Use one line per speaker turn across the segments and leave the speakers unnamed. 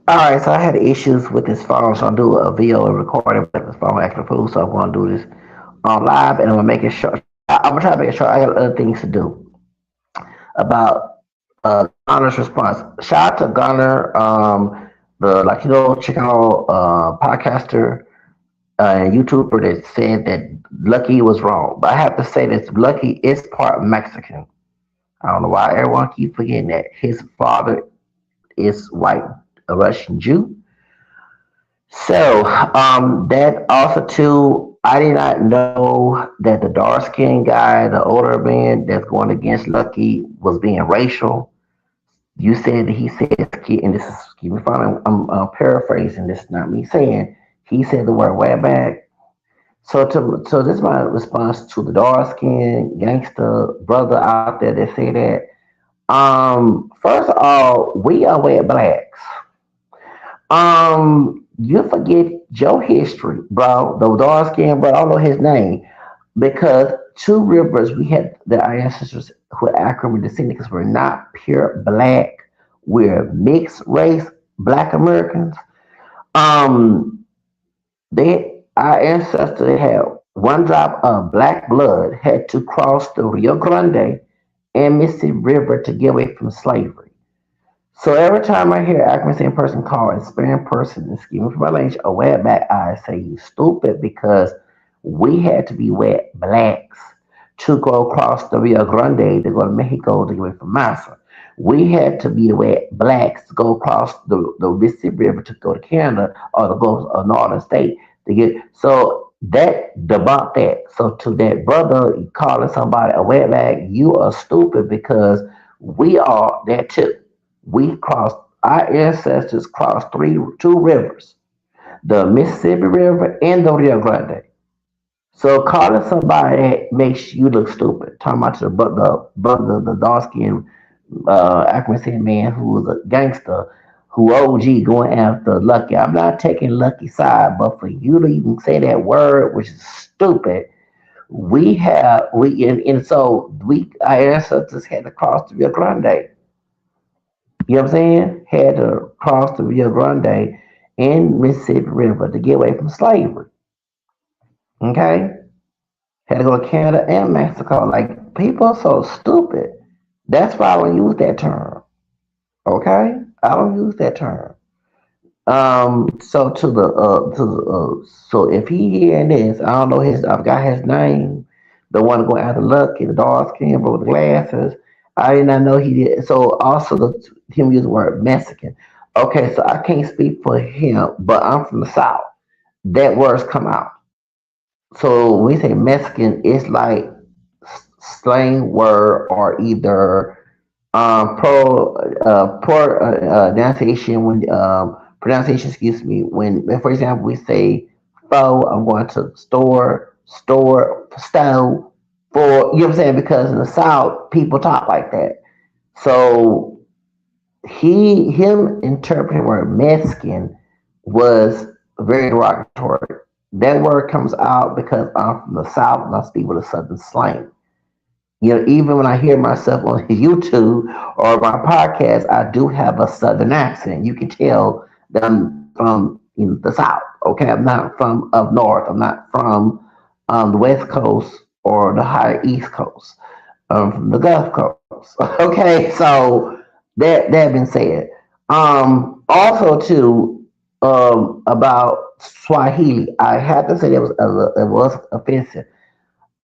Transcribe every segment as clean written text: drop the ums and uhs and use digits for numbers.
All right, so I had issues with this phone, so I'll do a video and recording, but this phone acting fool, so I'm going to do this on live, and I'm gonna make it short. I'm gonna try to make it short. I got other things to do about Gunner's response. Shout out to Gunner, the Latino Chicano podcaster and YouTuber that said that Lucky was wrong. But I have to say this: Lucky is part Mexican. I don't know why everyone keeps forgetting that his father is white, a Russian Jew. So that also too, I did not know that the dark skinned guy, the older man that's going against Lucky, was being racial. You said that he said, and this is keep me from I'm paraphrasing. This is not me saying. He said the word wetback. So this is my response to the dark skinned gangster brother out there that say that. First of all, we are wet blacks. You forget your history, bro. The dark skinned bro, I don't know his name. Because two rivers, we had our ancestors who were African descendants were not pure black. We're mixed race black Americans. Um, they our ancestors had one drop of black blood had to cross the Rio Grande and Mississippi River to get away from slavery. So every time I hear African person called a Hispanic person, excuse me for my language, a wetback, I say you stupid because we had to be wet blacks to go across the Rio Grande to go to Mexico to get away from Massa. We had to be the wet blacks to go across the Mississippi River to go to Canada or to go to a northern state to get. So that debunk that. So to that brother calling somebody a wetback, you are stupid because we are that too. We crossed, our ancestors crossed two rivers, the Mississippi River and the Rio Grande. So calling somebody that makes you look stupid. Talking about the dark skinned African man who was a gangster, who OG going after Lucky. I'm not taking Lucky's side, but for you to even say that word, which is stupid, and so we our ancestors had to cross the Rio Grande. You know what I'm saying? Had to cross the Rio Grande and Mississippi River to get away from slavery. Okay? Had to go to Canada and Mexico. Like, people are so stupid. That's why I don't use that term. Okay? I don't use that term. So if he hearing this, I don't know I've got his name, the one going after Lucky, the dark skin, but with the glasses. I did not know he did. So also him use the word Mexican. Okay, so I can't speak for him, but I'm from the South. That words come out. So when we say Mexican, it's like slang word or either poor pronunciation when pronunciation. Excuse me. When, for example, we say "fo," I'm going to store, stow, for you know what I'm saying. Because in the South, people talk like that. So him interpreting the word Mexican was very derogatory. That word comes out because I'm from the South and I speak with a Southern slang. You know, even when I hear myself on YouTube or my podcast, I do have a Southern accent. You can tell that I'm from the South. Okay, I'm not from up north. I'm not from the West Coast or the higher East Coast. I'm from the Gulf Coast. Okay, so that being said, also too about Swahili, I have to say that it was offensive.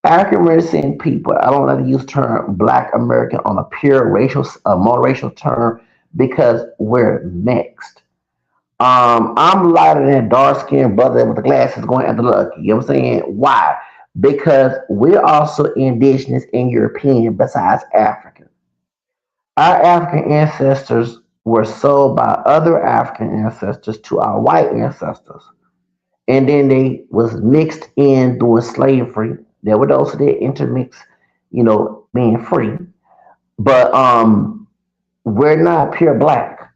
African American people, I don't like to use the term Black American on a pure racial, monoracial term because we're mixed. I'm lighter than dark skinned brother with the glasses going after Lucky. You know what I'm saying? Why? Because we're also indigenous and European besides African. Our African ancestors were sold by other African ancestors to our white ancestors. And then they was mixed in during slavery. There were those that intermixed, being free. But we're not pure black.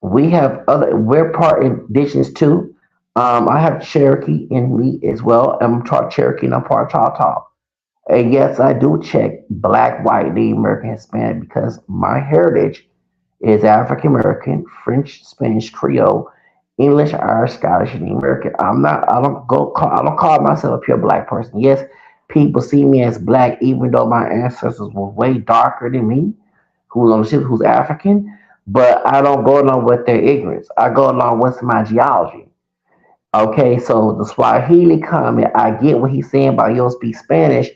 We're part indigenous too. I have Cherokee in me as well. I'm part Cherokee and I'm part Choctaw. And yes, I do check black, white, Native American, Hispanic because my heritage is African American, French, Spanish, Creole, English, Irish, Scottish, and American. I don't call myself a pure black person. Yes, people see me as black, even though my ancestors were way darker than me, who's on the ship, who's African. But I don't go along with their ignorance. I go along with my geology. Okay, so the Swahili comment, I get what he's saying about you don't speak Spanish,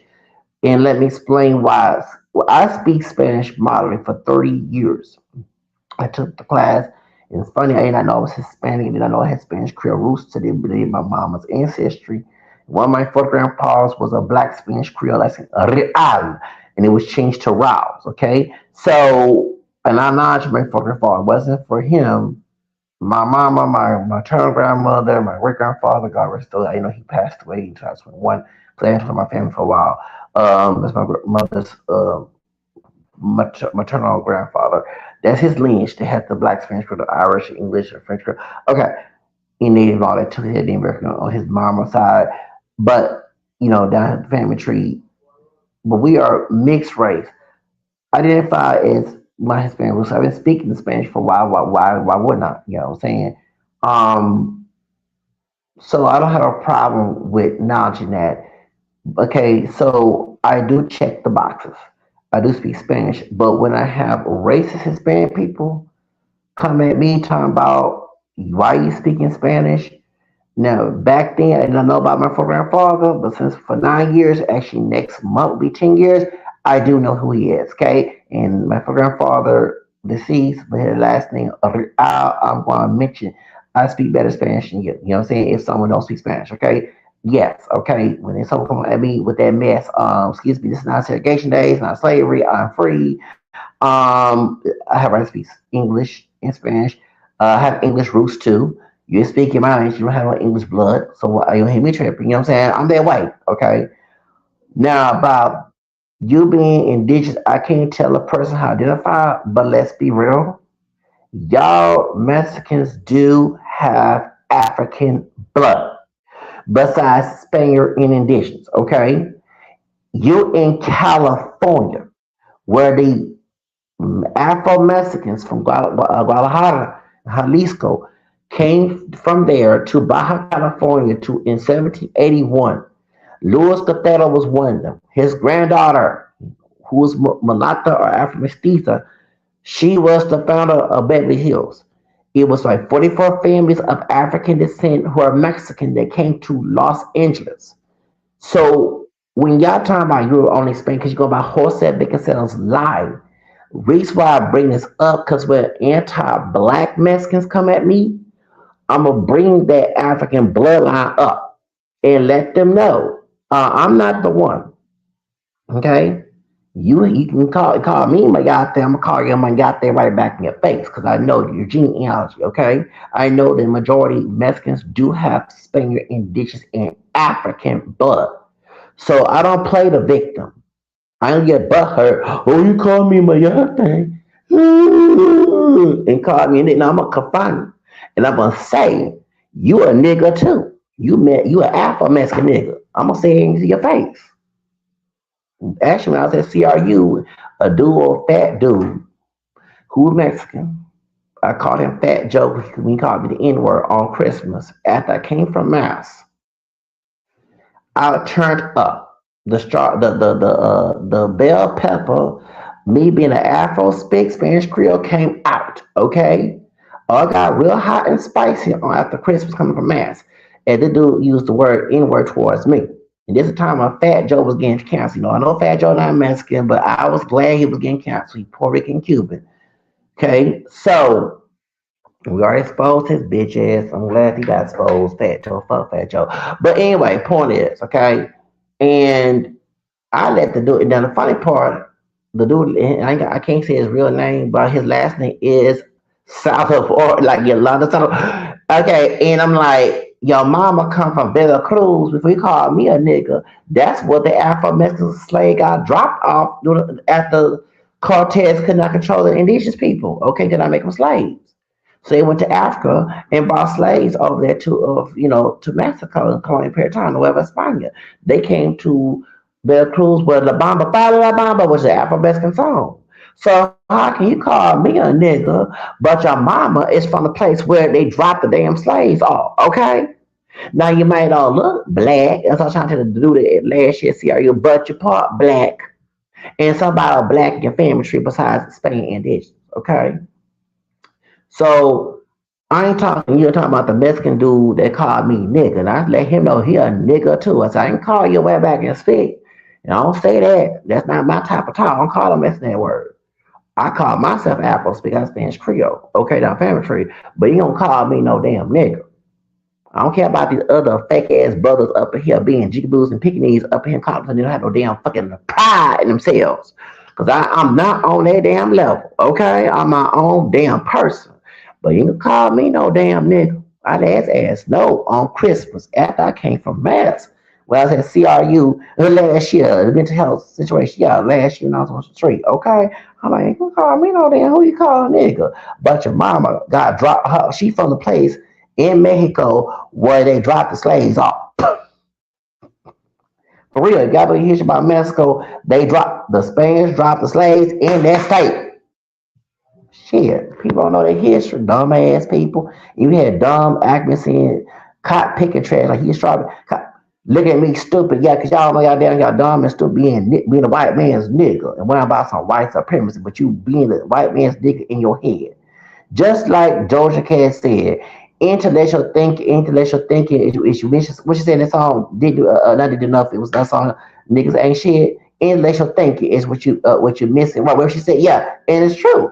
and let me explain why. Well, I speak Spanish moderately for 30 years. I took the class. And it's funny, I did not know I was Hispanic. I did not know I had Spanish Creole roots to my mama's ancestry. One of my fourth grandpas was a black Spanish Creole, that's Real, and it was changed to Raus, okay? So, and I acknowledge my fourth grandfather. It wasn't for him. My mama, my maternal grandmother, my great grandfather, God rest his soul, he passed away in 2021. Playing for my family for a while. That's my mother's maternal grandfather. That's his lineage. They had the black Spanish, the Irish, English, or French. Okay, he native and all that too. He had the American on his mama's side, but down the family tree. But we are mixed race. Identify as my Hispanic roots. I've been speaking the Spanish for a while. Why would not? You know what I'm saying? Um, so I don't have a problem with acknowledging that. Okay, so I do check the boxes. I do speak Spanish, but when I have racist Hispanic people come at me talking about why you speaking Spanish. Now, back then, I didn't know about my grandfather, but since for 9 years, actually next month will be 10 years, I do know who he is, okay? And my grandfather, deceased, but his last name, I'm going to mention, I speak better Spanish than you. You know what I'm saying? If someone don't speak Spanish, okay? Yes, okay. When someone come at me with that mess, excuse me, this is not segregation days, not slavery, I'm free. I have right to speak English and Spanish. I have English roots too. You speak in my language, you don't have no English blood, so you hear me tripping. You know what I'm saying? I'm that way, okay? Now, about you being indigenous, I can't tell a person how to identify, but let's be real. Y'all Mexicans do have African blood, besides Spaniard and indigenous, okay? You in California, where the Afro Mexicans from Guadalajara, Jalisco, came from there to Baja California to in 1781. Luis Cotero was one of them. His granddaughter, who was mulatto or Afro mestiza, she was the founder of Beverly Hills. It was like 44 families of African descent who are Mexican that came to Los Angeles. So when y'all talking about you're only Spain because you go by Jose Becacel's lie, reason why I bring this up because when anti-black Mexicans come at me, I'm gonna bring that African bloodline up and let them know I'm not the one. Okay, you can call me my goddamn. I'm gonna call you my goddamn right back in your face because I know your genealogy. Okay, I know the majority Mexicans do have Spaniard, indigenous, and African blood. So I don't play the victim. I don't get butthurt. Oh, you call me my thing and call me, and I'm gonna confine you, and I'm gonna say you a nigga too. You an Afro Mexican nigga. I'm gonna say it into your face. Actually, when I was at CRU, a dude, or fat dude, who was Mexican, I called him Fat Joe. He called me the N word on Christmas. After I came from Mass, I turned up the bell pepper. Me being an Afro speak Spanish Creole came out. Okay, I got real hot and spicy on after Christmas coming from Mass, and the dude used the word N word towards me. And this is the time when Fat Joe was getting canceled. I know Fat Joe not Mexican, but I was glad he was getting canceled. He Puerto Rican Cuban. Okay, so we already exposed his bitch ass. I'm glad he got exposed, Fat Joe. Fuck Fat Joe. But anyway, point is, okay, and I let the dude. Now the funny part, the dude, I can't say his real name, but his last name is Salvador, like Yolanda Salvador. Okay, and I'm like, your mama come from Veracruz. Before you call me a nigga, that's what the Afro Mexican slave got dropped off after Cortez could not control the indigenous people. Okay, did I make them slaves? So they went to Africa and brought slaves over there to Mexico and colonial period of time, Nueva España. They came to Veracruz where La Bamba, Para La Bamba was the Afro Mexican song. So how can you call me a nigga, but your mama is from the place where they dropped the damn slaves off, okay? Now you might all look black, as I was trying to do that last year, CRU, but you're part black, and somebody black in your family tree besides Spain and this, okay? So I ain't talking, you're talking about the Mexican dude that called me nigga, and I let him know he a nigga too. I said, I ain't call your way back and speak. And I don't say that. That's not my type of talk. I don't call them that word. I call myself Apple, speak out Spanish Creole. Okay, now family tree. But you don't call me no damn nigga. I don't care about these other fake ass brothers up in here being jigaboos and pickaninnies up in here calling they don't have no damn fucking pride in themselves. Cause I'm not on that damn level. Okay? I'm my own damn person. But you can call me no damn nigga. I'd ass no on Christmas after I came from Mass. Well, I was at CRU last year, the mental health situation. Yeah, last year when I was on the street. Okay? I'm like, you can call me no damn who you call a nigga. But your mama got dropped her. She from the place in Mexico where they dropped the slaves off. For real, you gotta hear about Mexico. They dropped the Spanish dropped the slaves in that state. Shit, people don't know their history. Dumb ass people. You had dumb acting saying cot picking trash like he's trying to look at me stupid. Yeah, cause y'all know y'all damn y'all dumb and stupid being a white man's nigga and worrying about some white supremacy, but you being a white man's nigga in your head. Just like Georgia Cat said, intellectual thinking is what she said in that song. Did do not did enough. It was that song. Niggas ain't shit. Intellectual thinking is what you're missing. Well, where she said, yeah, and it's true.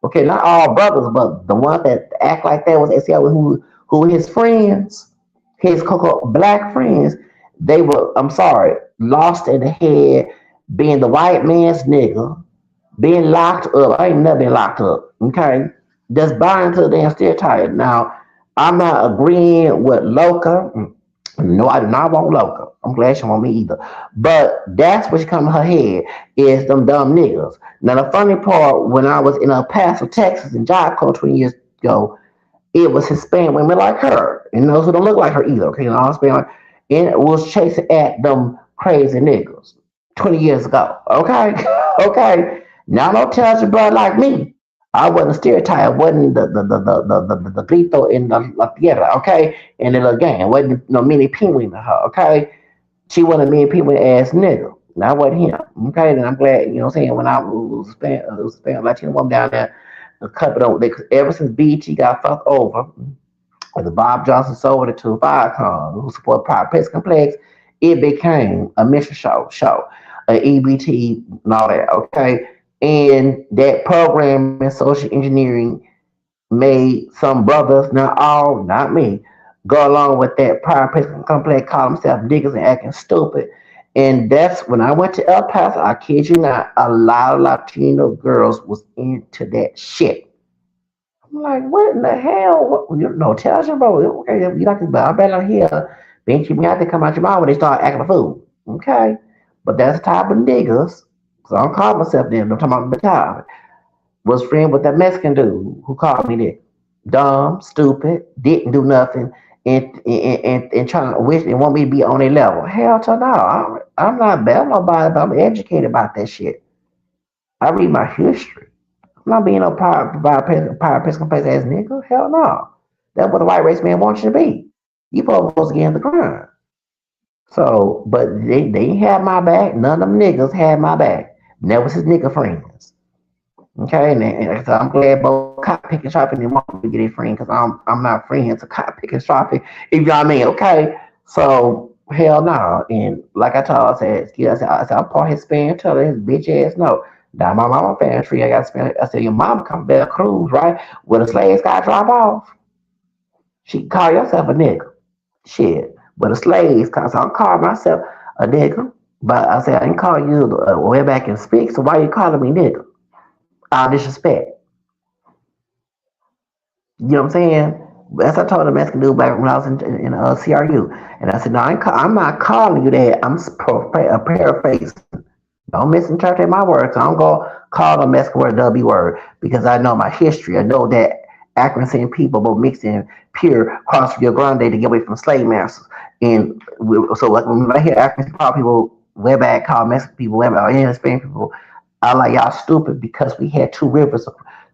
Okay, not all brothers, but the ones that act like that was ACL who were his friends, his Coco black friends. They were, I'm sorry, lost in the head, being the white man's nigga, being locked up. I ain't never been locked up. Okay, just buying to the damn stereotype. Now, I'm not agreeing with Loca. No, I do not want Loca. I'm glad she won't me either. But that's what come to her head is them dumb niggas. Now the funny part, when I was in El Paso, Texas, in Job Corps 20 years ago, it was Hispanic women like her, and those who don't look like her either. Okay, you know, Hispanic, and it was chasing at them crazy niggas 20 years ago. Okay, okay. Now don't tell your brother like me. I wasn't stereotyped. Wasn't the grito in la tierra. Okay, in the little gang. Wasn't no mini penguin to her. Okay, she wasn't a mini penguin ass nigga. And I wasn't him. Okay, and I'm glad, you know what I'm saying, when I was Spanish Latino woman down there, a couple of them, ever since BT got fucked over, or the Bob Johnson sold it to Viacom, who support Private Press Complex, it became a mission show, a EBT and all that, okay? And that program in social engineering made some brothers, not all, not me, go along with that Private Press Complex, call themselves niggas and acting stupid. And that's when I went to El Paso, I kid you not, a lot of Latino girls was into that shit. I'm like, what in the hell? What, you know, tell us about it. Okay, you like this, but I bet on here, bitch, you have to come out your mouth when they start acting a fool. Okay, but that's the type of niggas. So I don't call myself them. I'm talking about the time. Was friend with that Mexican dude who called me that dumb, stupid, didn't do nothing, and trying to wish and want me to be on their level. Hell to no. I'm not bad nobody, but I'm educated about that shit. I read my history. I'm not being no power physical place ass nigga. Hell no. That's what a white race man wants you to be. You supposed to get in the grind. So, but they ain't had my back. None of them niggas had my back. That was his nigga friends. Okay, and so I'm glad both cop picking shopping and want to get a friend because I'm not friends to cop picking shopping. If you know what I mean, okay. So hell no. And like I told, I said I'm part Hispanic. Tell his bitch ass no. Now my mama family tree. I got Spanish. I said your mama come back cruise right where the slaves got drop off. She call yourself a nigga. Shit, but the slaves, cause I'm calling myself a nigga. But I said I didn't call you way back and speak. So why you calling me nigga? All disrespect. You know what I'm saying? As I told the Mexican dude back when I was in CRU, and I said, no, I'm not calling you that. I'm paraphrasing. Don't misinterpret my words. I don't go call the Mexican word a W word because I know my history. I know that Accuracy people both mixed in pure cross Rio Grande to get away from slave masters. And so like when I hear Accuracy people way back call Mexican people, way back, Hispanic people, I like y'all stupid because we had two rivers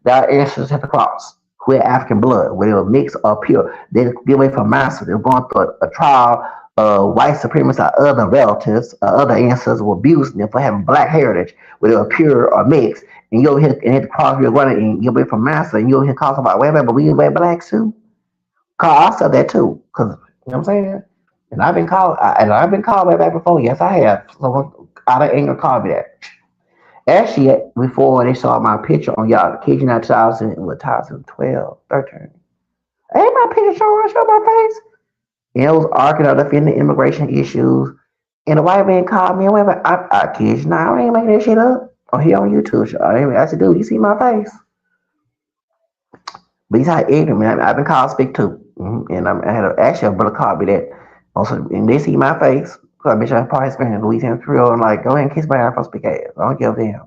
that our ancestors had to cross who had African blood, whether it was mixed or pure. They get away from master. They were going through a trial of white supremacists or other relatives, other ancestors were abusing them for having black heritage, whether it was pure or mixed. And you over here and hit the cross, you're running and you're away from master, and you over here calling somebody, wait a minute, but we wear blacks too? Call, I said that too, because, you know what I'm saying? And I've been called back before. Yes, I have. So out of anger, called me that. Actually, before they saw my picture on y'all, kid you not, 2012, 13. Ain't my picture show my face? And it was arguing out of in the immigration issues. And the white man called me and went, I kid you not, I ain't making that shit up. Oh, he on YouTube. I said, dude, you see my face? But he's how ignorant, man. I've been called speak too. And I had actually a brother called me that. Also, and they see my face. Cause I bitch, I'm probably spending Louisiana Creole and like, go ahead and kiss my ass for speak ass. I don't give a damn.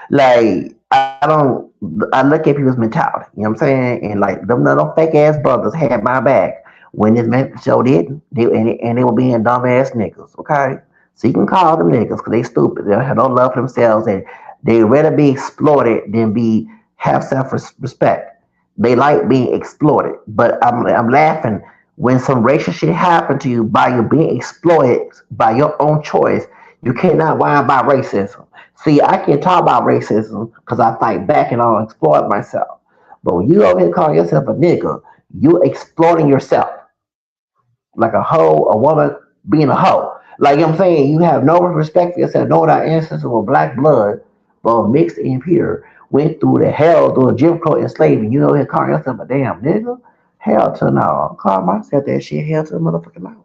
Like, I look at people's mentality, you know what I'm saying? And like, them little fake ass brothers had my back when this man show didn't. And they were being dumb ass niggas, okay? So you can call them niggas because they stupid. They have no love for themselves and they rather be exploited than have self respect. They like being exploited. But I'm laughing when some racial shit happened to you by you being exploited by your own choice. You cannot whine about racism. See, I can talk about racism because I fight back and I'll exploit myself. But when you over here calling yourself a nigga, you exploiting yourself like a hoe, a woman being a hoe. Like, you know what I'm saying, you have no respect for yourself. Know that ancestors were black blood, but mixed and pure, went through the hell through the Jim Crow enslavement. You know, here calling yourself a damn nigga? Hell to no. Call myself that shit. Hell to the motherfucking no.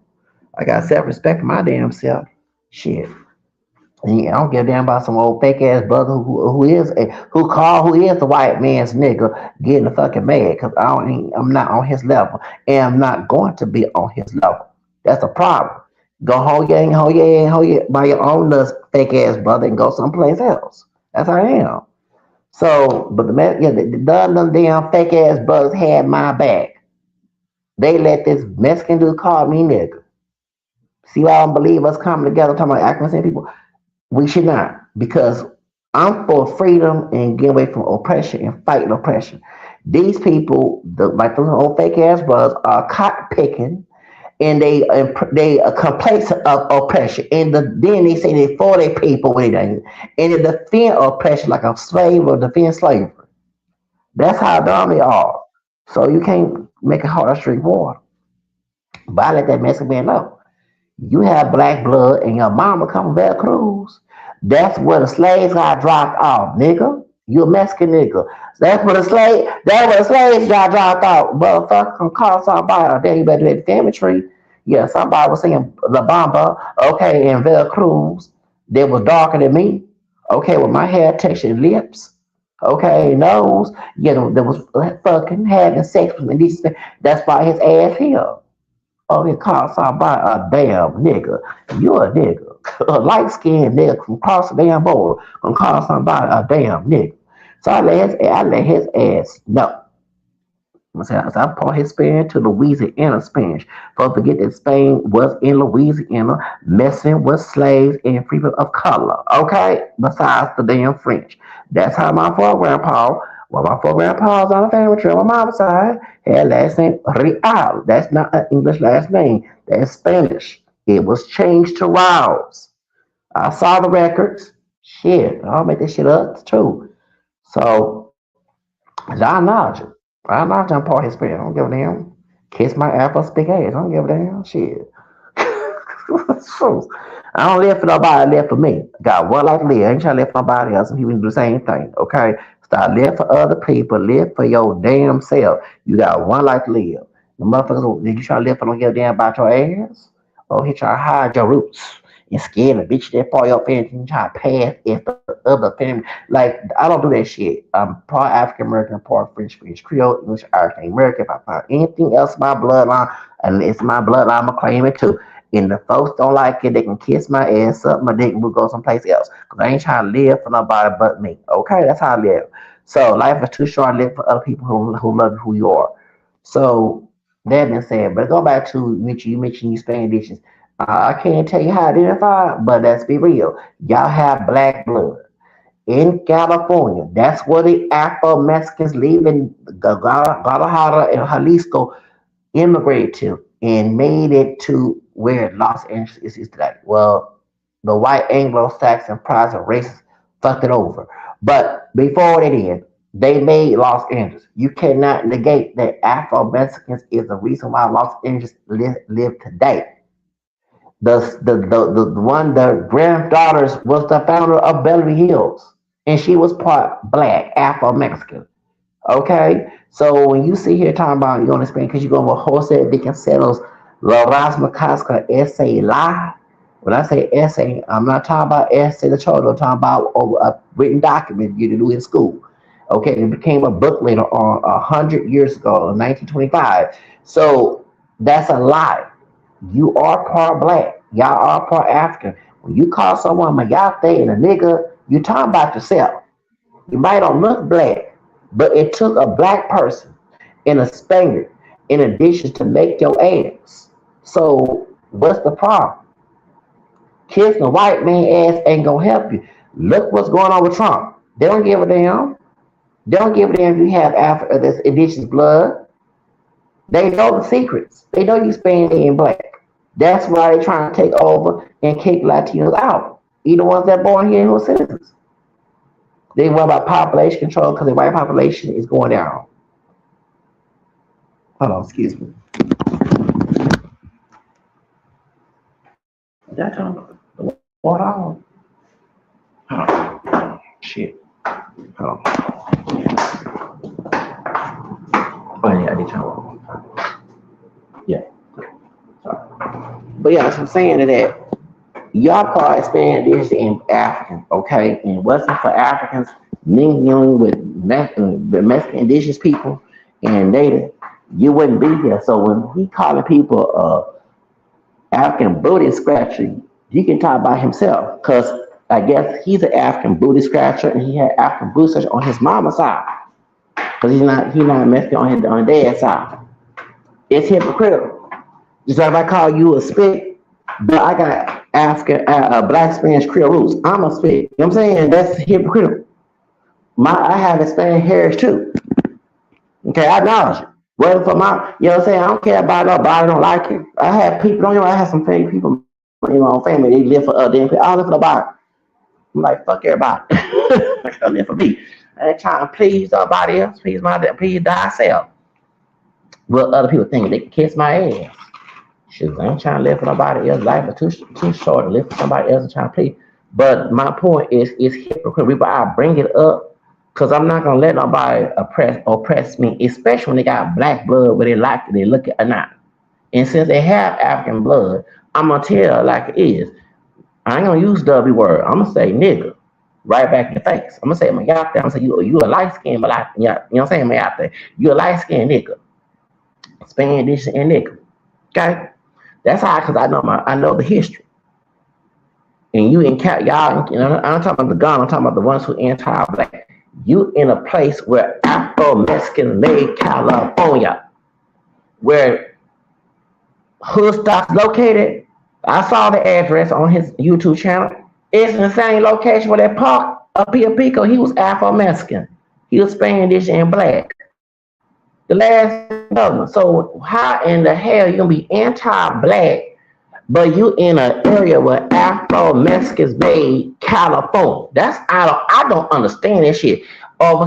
I got self respect for my damn self. Shit. And I don't give a damn about some old fake ass brother who is the white man's nigga getting the fucking mad because I'm not on his level and I'm not going to be on his level. That's a problem. Go hold your by your own little fake ass brother and go someplace else. That's how I am. So, but the man, yeah, them damn fake ass brothers had my back. They let this Mexican dude call me nigga. See why I don't believe us coming together talking about African people. We should not, because I'm for freedom and get away from oppression and fighting oppression. These people, like those old fake ass brothers, are cotton picking and they are complacent of oppression. And then they say they for their people when they don't. And they defend oppression like a slave or defend slavery. That's how dumb they are. So you can't make a hard drink water. But I let that Mexican man know. You have black blood and your mama come from Veracruz. That's where the slaves got dropped off, nigga. You a Mexican nigga. That's where the slaves got dropped off. Motherfucker can call somebody or then you better do the family tree. Yeah, somebody was saying La Bamba, okay, in Veracruz. They was darker than me. Okay, with my hair texture lips. Okay, nose. Yeah, there was fucking having sex with me. That's why his ass here. Oh, he called somebody a damn nigga. You a nigga. A light skinned nigga from across the damn border gonna call somebody a damn nigga. So I let his ass know. I brought his Spanish to Louisiana Spanish. Folks forget that Spain was in Louisiana messing with slaves and people of color. Okay? Besides the damn French. That's how my four grandpa, well, my four grandpas on the family tree on my mom's side had last name Real. That's not an English last name. That's Spanish. It was changed to Rouse. I saw the records. Shit, I'll make this shit up. It's true. So John Nigel. John Nigel part his spirit. I don't give a damn. Kiss my apple, speak ass. I don't give a damn. Shit. I don't live for nobody. I live for me. Got one life to live. I ain't trying to live for nobody else. And people do the same thing. Okay. Stop living for other people. Live for your damn self. You got one life to live. The motherfuckers, did you try to live for don't give a damn about your ass? Or he try to hide your roots and scared the bitch that part your family and try to pass if the other family. Like, I don't do that shit. I'm part African American, part French Creole, English, Irish, American. If I find anything else in my bloodline, and it's my bloodline, I'm gonna claim it too. And the folks don't like it, they can kiss my ass up, my dick, and we'll go someplace else. Because I ain't trying to live for nobody but me. Okay, that's how I live. So life is too short to live for other people who love you who you are. So that being said, but go back to you mentioned you Spanish dishes. I can't tell you how to identify, but let's be real. Y'all have black blood in California. That's where the Afro Mexicans leaving Guadalajara and Jalisco immigrated to and made it to where Los Angeles is today. Well, the white Anglo-Saxon Protestant races fucked it over. But before they did, they made Los Angeles. You cannot negate that Afro Mexicans is the reason why Los Angeles live today. The one the granddaughters was the founder of Beverly Hills, and she was part black, Afro Mexican. Okay, so when you see here talking about you understand because you're going with Jose de Cancelos, La Rasma Casca essay lie. When I say essay, I'm not talking about essay the children. I'm talking about a written document you do in school. Okay, it became a book later on 100 years ago, in 1925. So that's a lie. You are part black. Y'all are part African. When you call someone mayate and a nigga, you talking about yourself. You might don't look black, but it took a black person and a Spaniard in addition to make your ass. So what's the problem? Kissing a white man ass ain't gonna help you. Look what's going on with Trump. They don't give a damn. They don't give a damn if you have Africa that's indigenous blood. They know the secrets. They know you Spanish and black. That's why they're trying to take over and kick Latinos out. Even the ones that born here who are citizens. They worry about population control because the white population is going down. Hold on, excuse me. Did I turn the water on? Hold on. Shit. Hold on. Oh, yeah, I did turn it on. Yeah. Sorry. But yeah, so I'm saying that y'all probably expand this in African, okay? And it wasn't for Africans mingling with the Mexican indigenous people and native, you wouldn't be here. So when he calling people African booty scratcher, he can talk about himself because I guess he's an African booty scratcher and he had African booty scratcher on his mama's side because he's not Mexican on his dad's side. It's hypocritical. Just like if I call you a spit, but I got African, black Spanish Creole roots. I'm a spit. You know what I'm saying? That's hypocritical. I have Hispanic heritage too. Okay, I acknowledge it. Whether for you know what I'm saying? I don't care about nobody, I don't like it. I have people, don't you know, I have some family people, family, they live for other people. I don't live for nobody. I'm like, fuck everybody. I live for me. I ain't trying to please nobody else, please thyself. What other people think they can kiss my ass. Shoot, I ain't trying to live for nobody else. Life is too short to live for somebody else and trying to please. But my point is hypocrite. But I bring it up because I'm not gonna let nobody oppress me, especially when they got black blood, whether they like it, they look it or not. And since they have African blood, I'm gonna tell like it is. I ain't gonna use W word. I'm gonna say nigga right back in the face. I'm gonna say my out there. I'm gonna say you a light skinned, but like yeah, you know what I'm saying, my out there. You a light skinned nigga, Spanish and nigga. Okay, that's how because I know the history. And you in y'all, I'm talking about the gun. I'm talking about the ones who anti-black. You in a place where Afro-Mexican made California, where Hoodstock's located. I saw the address on his YouTube channel. It's in the same location where that park up here, Pico. He was Afro-Mexican. He was Spanish and black. The last governor. So how in the hell you gonna be anti-black, but you in an area where Afro-Mexicans made California? I don't understand that shit. Over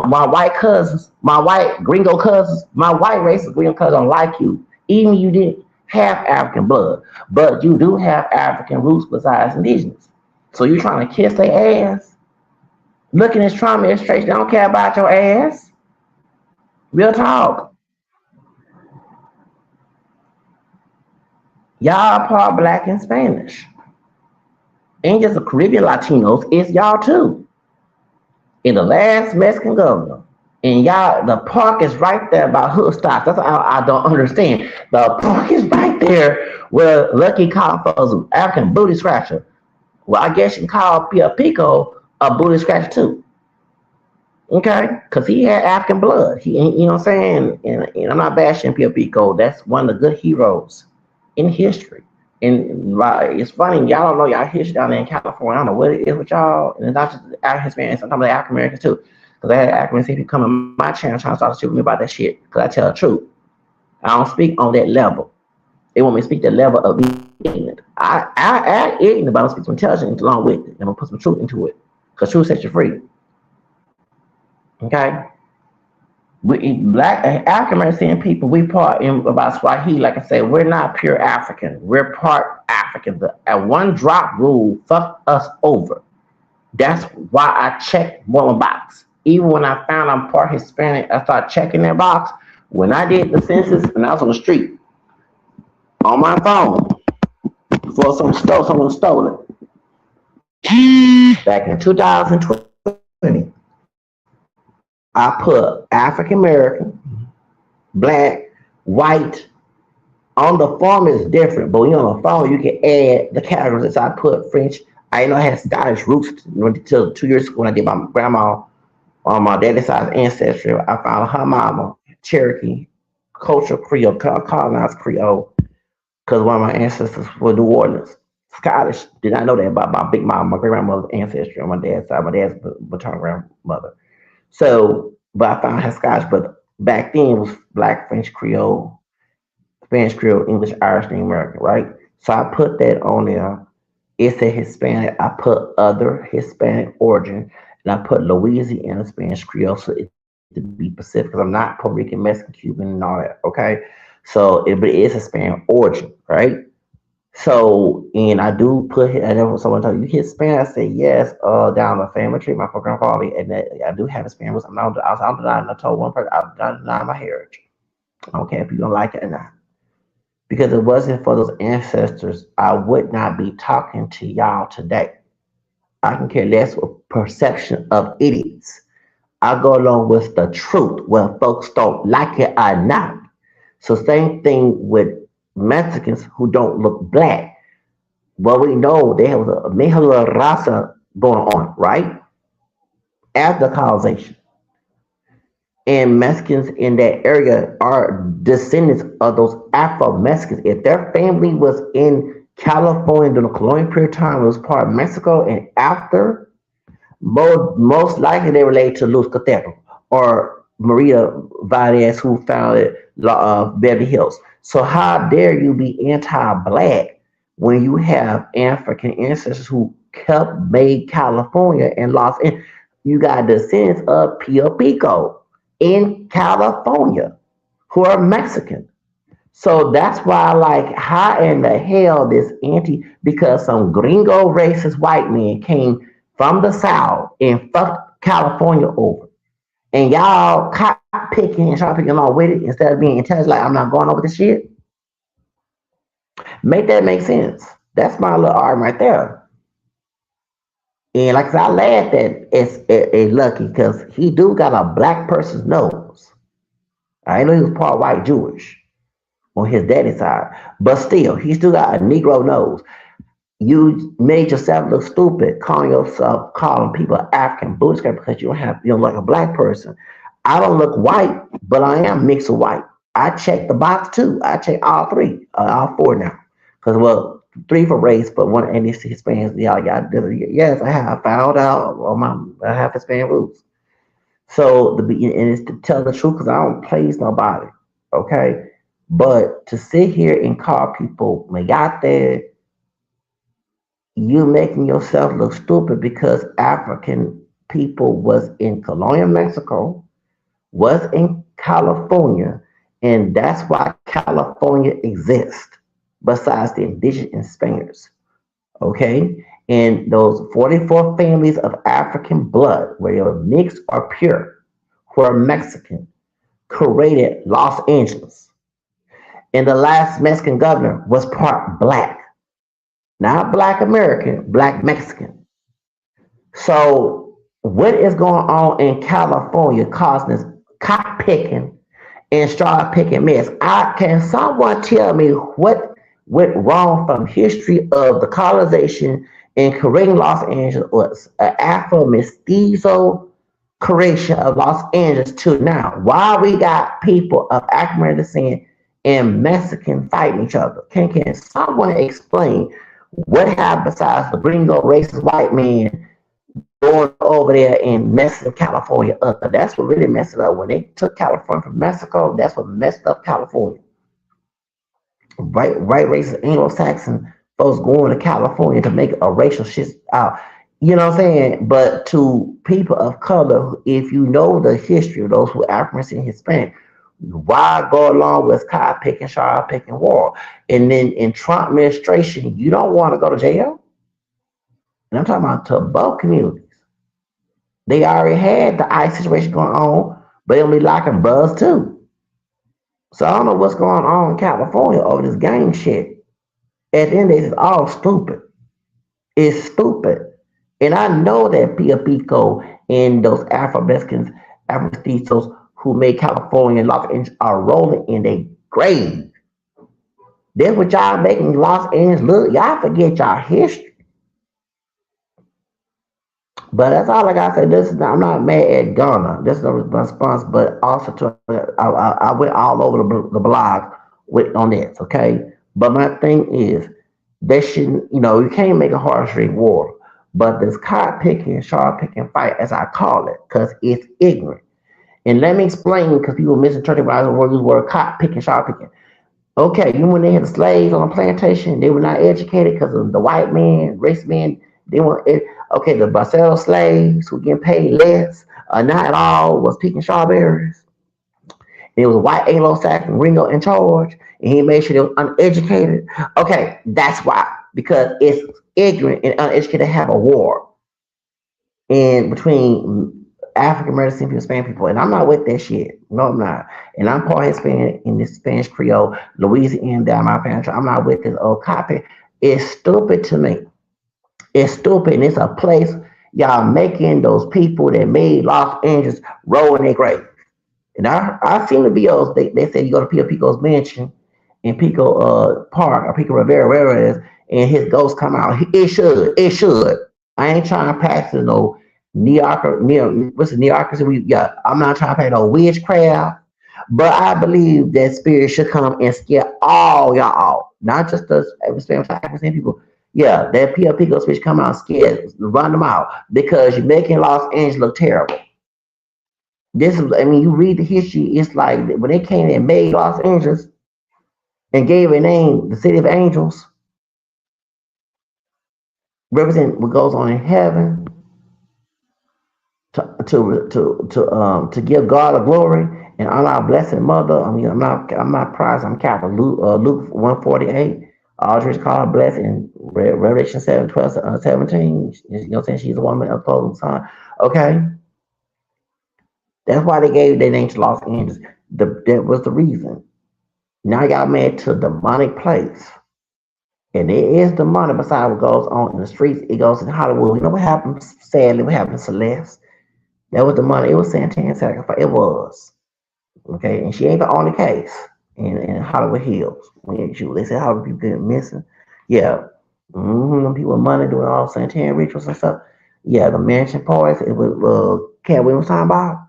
my white cousins, my white gringo cousins, my white racist gringo cousins don't like you. Even you didn't have African blood, but you do have African roots besides indigenous. So you trying to kiss their ass? Looking at Trump administration, they don't care about your ass. Real talk. Y'all part black and Spanish. Ain't just the Caribbean Latinos, it's y'all too. In the last Mexican governor, and y'all, the park is right there by Hoodstock. That's how I don't understand. The park is right there where Lucky called for African booty scratcher. Well, I guess you can call Pia Pico a booty scratcher too. Okay? Because he had African blood. You know what I'm saying? And I'm not bashing Pia Pico. That's one of the good heroes in history. And it's funny, y'all don't know y'all history down there in California. I don't know what it is with y'all, and it's not just African Hispanics, sometimes the African Americans too. Because I had African people come in my channel trying to start to shoot me about that shit. Because I tell the truth. I don't speak on that level. They want me to speak the level of ignorant. I ignorant, but I'm speak some intelligence along with it. I'm gonna put some truth into it. Because truth sets you free. Okay? We black African American people, we part in about Swahili, like I said, we're not pure African. We're part African. The one drop rule fucked us over. That's why I checked one box. Even when I found I'm part Hispanic, I started checking that box. When I did the census and I was on the street on my phone before someone stole it. Back in 2020, I put African American, black, white. On the form is different, but when you're on the phone, you can add the categories. So I put French. I know I had Scottish roots until 2 years ago when I did my grandma on my daddy's side ancestry. I found her mama, Cherokee, cultural Creole, colonized Creole, because one of my ancestors was New Orleans. Scottish. Did not know that about my big mom, my great grandmother's ancestry on my dad's side, my dad's maternal grandmother. So, but I found her Scottish, but back then it was black, French, Creole, Spanish, Creole, English, Irish, and American, right? So I put that on there. It said Hispanic. I put other Hispanic origin, and I put Louisiana Spanish Creole, so it to be Pacific, because I'm not Puerto Rican, Mexican, Cuban, and all that, okay? So but it is Hispanic origin, right? So, and I do put, and then when someone told you Hispanic, I say yes, down the family tree, my grandfather, and that I do have Hispanic roots. I'm denying, I told one person, I'm not denying my heritage. I don't care if you don't like it or not. Because if it wasn't for those ancestors, I would not be talking to y'all today. I can care less with perception of idiots. I go along with the truth, whether folks don't like it or not. So same thing with Mexicans who don't look black. Well, we know they have a Mejala Raza going on, right? After colonization. And Mexicans in that area are descendants of those Afro Mexicans. If their family was in California during the colonial period of time, it was part of Mexico, and after, most likely they relate to Luz Cathedral or Maria Valdez, who founded Beverly Hills. So how dare you be anti-black when you have African ancestors who helped made California and Los Angeles? You got descendants of Pio Pico in California who are Mexican. So that's why, like, how in the hell this because some gringo racist white man came from the South and fucked California over. And y'all cop picking and trying to pick along with it instead of being intelligent, like, I'm not going over this shit. Make that make sense. That's my little argument right there. And like I said, I laughed at it's Lucky because he do got a black person's nose. I know he was part white Jewish on his daddy's side, but still, he still got a Negro nose. You made yourself look stupid calling people African bootstrap because you don't look like a black person. I don't look white, but I am mixed with white. I check the box too. I check all three, all four now. Because, well, three for race, but one and these Hispanics, yes, I have found out I have Hispanic roots. So and it's to tell the truth because I don't please nobody. Okay. But to sit here and call people Mayate, you making yourself look stupid because African people was in colonial Mexico, was in California, and that's why California exists, besides the indigenous and Spaniards. Okay? And those 44 families of African blood, whether they were mixed or pure, who are Mexican, created Los Angeles. And the last Mexican governor was part black. Not black American, black Mexican. So what is going on in California causing this cop picking and straw picking mess? Can someone tell me what went wrong from history of the colonization and creating Los Angeles was an Afro mestizo creation of Los Angeles to now? Why we got people of African American descent and Mexican fighting each other. Can someone explain what happened besides the gringo racist white man going over there and messing California up? That's what really messed it up. When they took California from Mexico, that's what messed up California. Right racist Anglo-Saxon folks going to California to make a racial shit out. You know what I'm saying? But to people of color, if you know the history of those who are African and Hispanic, why go along with cotton picking, sharp picking war? And then in Trump administration, you don't want to go to jail. And I'm talking about to both communities. They already had the ICE situation going on, but they'll be locking buzz too. So I don't know what's going on in California over this gang shit. At the end of it, it's all stupid. It's stupid. And I know that Pia Pico and those Afro-Mexicans, Afro-Mestizos who made California and Los Angeles are rolling in their grave. That's what y'all making Los Angeles look. Y'all forget y'all history. But that's all I gotta say. I'm not mad at Ghana. This is no response, but also I went all over the blog on this. Okay, but my thing is they shouldn't. You can't make a horse drink water. But this card picking, sharp picking fight, as I call it, because it's ignorant. And let me explain, because people misinterpret when I use the word cotton picking, sharp picking. Okay, when they had the slaves on the plantation, they were not educated because of the white man, race man. They weren't. Okay, the Barcelo slaves were getting paid less. Not at all was picking strawberries. There was a white Anglo-Saxon Ringo in charge, and he made sure they were uneducated. Okay, that's why. Because it's ignorant and uneducated to have a war in between African American people, Hispanic people, and I'm not with that shit. No, I'm not. And I'm part Hispanic in this Spanish Creole, Louisiana, down my family. I'm not with this old copy. It's stupid to me. It's stupid, and it's a place y'all making those people that made Los Angeles roll in their grave. And I seen the videos. They say you go to Pico's mansion in Pico Park or Pico Rivera, wherever it is, and his ghost come out. It should. It should. I ain't trying to practice no neocracy. I'm not trying to play no witchcraft, but I believe that spirit should come and scare all y'all, not just us African people. Yeah, that Pico switch come out and scare, run them out because you're making Los Angeles look terrible. You read the history, it's like when they came and made Los Angeles and gave a name, the City of Angels, represent what goes on in heaven, to give God a glory and honor our blessed mother. I'm not prized. I'm Catholic. Luke 148. All church call her blessed in Revelation 7:12, 17. Saying she's a woman of the son. Okay, that's why they gave their name to Los Angeles. That was the reason. Now y'all made to a demonic place. And there is the money beside what goes on in the streets. It goes in Hollywood. You know what happened? Sadly, what happened to Celeste? That was the money. It was Santana sacrifice. It was. Okay. And she ain't the only case in Hollywood Hills. They said Hollywood people getting missing. Yeah. Them people with money doing all Santana rituals and stuff. Yeah. The mansion parties. It was Cat Williams talking about.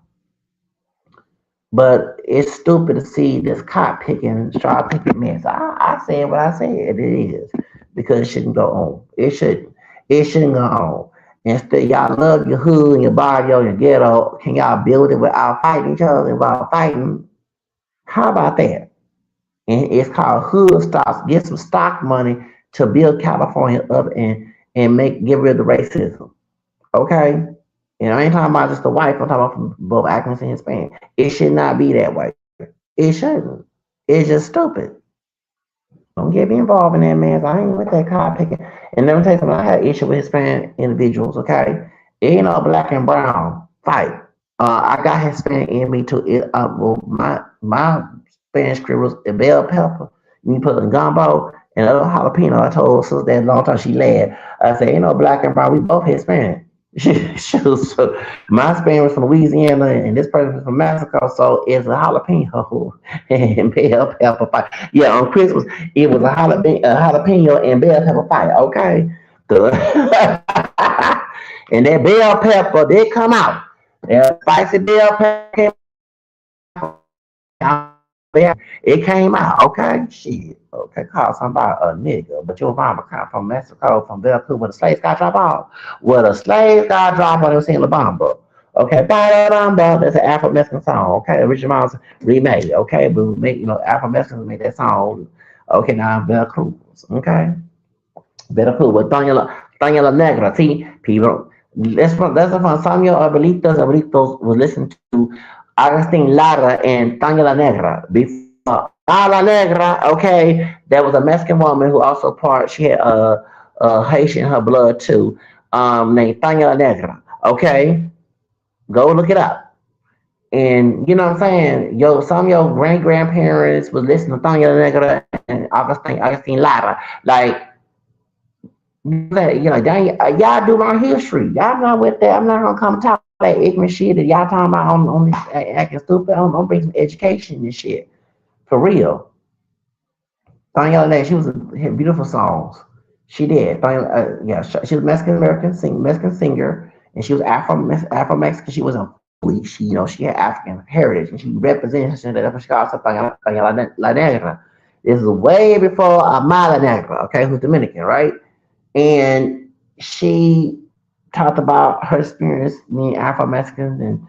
But it's stupid to see this cop picking, straw picking mess. I said what I said. It is. Because it shouldn't go on. It shouldn't. It shouldn't go on. Instead, y'all love your hood and your barrio and your ghetto. Can y'all build it without fighting each other, without fighting? How about that? And it's called hood stocks. Get some stock money to build California up and get rid of the racism. Okay? And I ain't talking about just the white. I'm talking about both Africans and Hispanic. It should not be that way. It shouldn't. It's just stupid. Don't get me involved in that, man. I ain't with that card picking. And let me tell you something. I had issue with Hispanic individuals. Okay, it ain't no black and brown fight. I got Hispanic in me too. My Spanish script was a bell pepper. You put in gumbo and a little jalapeno. I told sister that a long time. She laughed. I said, ain't no black and brown. We both Hispanic. So my Spain was from Louisiana and this person was from Mexico, so it's a jalapeno and bell pepper fight. Yeah, on Christmas it was a jalapeno and bell pepper fight. Okay, good. And that bell pepper did come out. That spicy bell pepper came out. It came out, okay? Shit. Okay, call somebody a nigga, but your mama come from Mexico, from Veracruz, where the slaves got dropped off. Where the slaves got dropped on, they was singing La Bamba. Okay, Bada Bamba, that's an Afro Mexican song, okay? Richard Miles remade, okay? But we make, Afro Mexicans made that song. Okay, now I'm Veracruz, okay? Veracruz, with Tanya La Negra. See, people, that's from Samuel Abuelitos was listening to Agustin Lara and Tanya La Negra. Before La Negra, okay, there was a Mexican woman who also she had Haitian in her blood too, named Tanya La Negra, okay? Go look it up. And you know what I'm saying? Some of your grandparents was listening to Tanya La Negra and Agustin Lara. Like, y'all do my history. Y'all not with that. I'm not gonna come talk that ignorant shit that y'all talking about on this acting stupid. I'm bring some education and shit for real. Tanya Lene, she had beautiful songs. She did. Yeah, she was Mexican singer, and she was Afro Mexican. She wasn't fully. She had African heritage, and she represented herself. That's what she called herself Tanya La Negra. This is way before Amala Negra, okay, who's Dominican, right? And she talked about her experience being Afro Mexican, and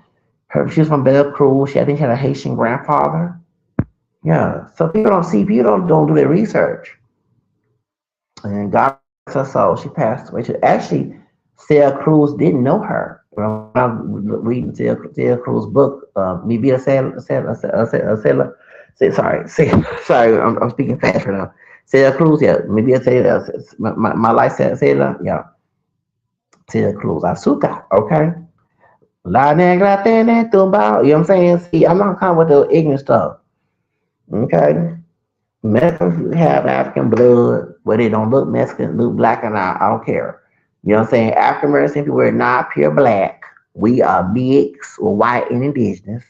she was from Veracruz. I think she had a Haitian grandfather. Yeah, so people don't do their research. And God bless her soul, she passed away. Actually, Celia Cruz didn't know her. When I was reading Celia Cruz's book, Mi Vida sorry, I'm speaking fast right now. Celia Cruz, yeah, Mi Vida Celia, my life Celia, yeah, Celia Cruz, Azúcar, okay? La negra tiene tumba, you know what I'm saying? See, I'm not coming with the ignorant stuff, okay? Mexicans have African blood, where they don't look Mexican, look black, and I don't care. You know what I'm saying? African American people are not pure black. We are mixed with white and indigenous.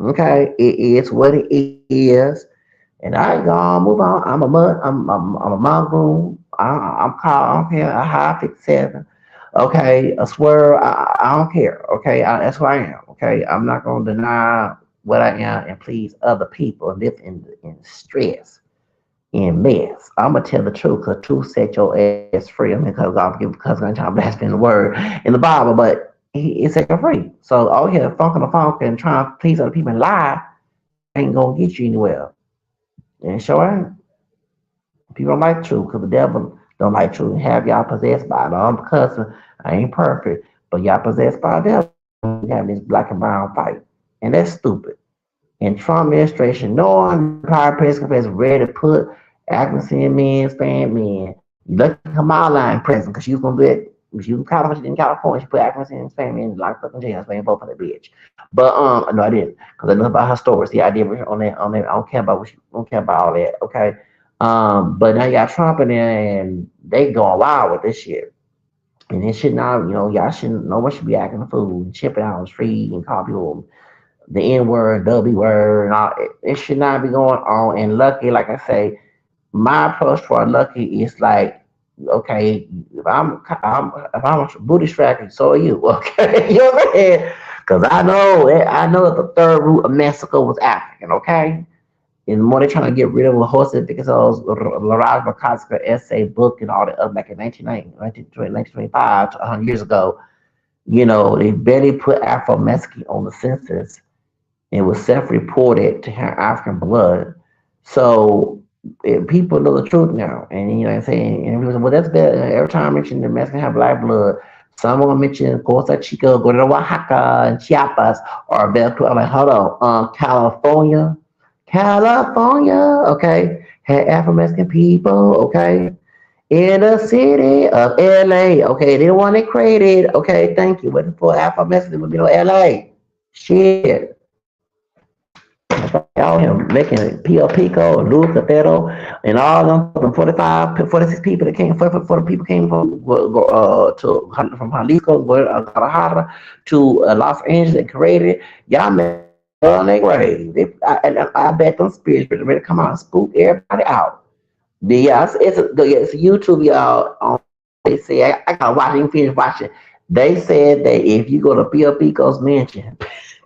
Okay, it is what it is, and I gonna move on. I'm a mongoon. I'm called. I don't care. A high 57. Okay, a swerve. I don't care. Okay, that's who I am. Okay, I'm not gonna deny what I am and please other people and live in stress and mess. I'm gonna tell the truth because truth set your ass free. I mean, because I'm trying to blaspheme the word in the Bible, but it set you free. So all here funking the funk and trying to please other people and lie ain't gonna get you anywhere. And sure ain't. People don't like truth because the devil don't like truth. Have y'all possessed by it. I'm cussing. I ain't perfect, but y'all possessed by the devil. We have this black and brown fight, and that's stupid. And Trump administration, knowing the power president is ready to put African men, Spanish men. You lucky Kamala in prison because she was gonna do it. She was in California. She put African Spanish men locked up in jail. Spanish both for that bitch. But no, I didn't because I know about her story. See, I did on that. I don't care about I don't care about all that. Okay. But now you got Trump in there and they going wild with this shit. And it should not, y'all shouldn't. No one should be acting a fool and chipping out on the street and call people the N word, W word, and all. It should not be going on. And Lucky, like I say, my approach for Lucky is like, okay, if I'm a booty striker, so are you. Okay, you know what I'm saying? Because I know that the third root of Mexico was African. Okay, and the more they're trying to get rid of the horses because of Laraj Bakatska essay book and all that other back in 1925 to 100 years ago. They barely put Afro Mexican on the census and was self-reported to have African blood. So people know the truth now, and you know what I'm saying. And people say, well, that's better. Every time I mention the Mexican have black blood, someone mention Costa Chica, go to Oaxaca and Chiapas or Veracruz. I'm like, hold on, California, okay, had Afro Mexican people, okay, in the city of LA, okay, they the one they created, okay, thank you. But for Afro Mexican would be no LA. Shit. Y'all him making Pio Pico and Luis Cafero and all them 45, 46 people that came, 40 people came from Jalisco, Guadalajara to Los Angeles and created. Y'all made on their grave. I bet them spirits ready to come out and spook everybody out. Yeah, it's a YouTube, y'all. They say I gotta watch it, finish watching. They said that if you go to Pio Pico's mansion,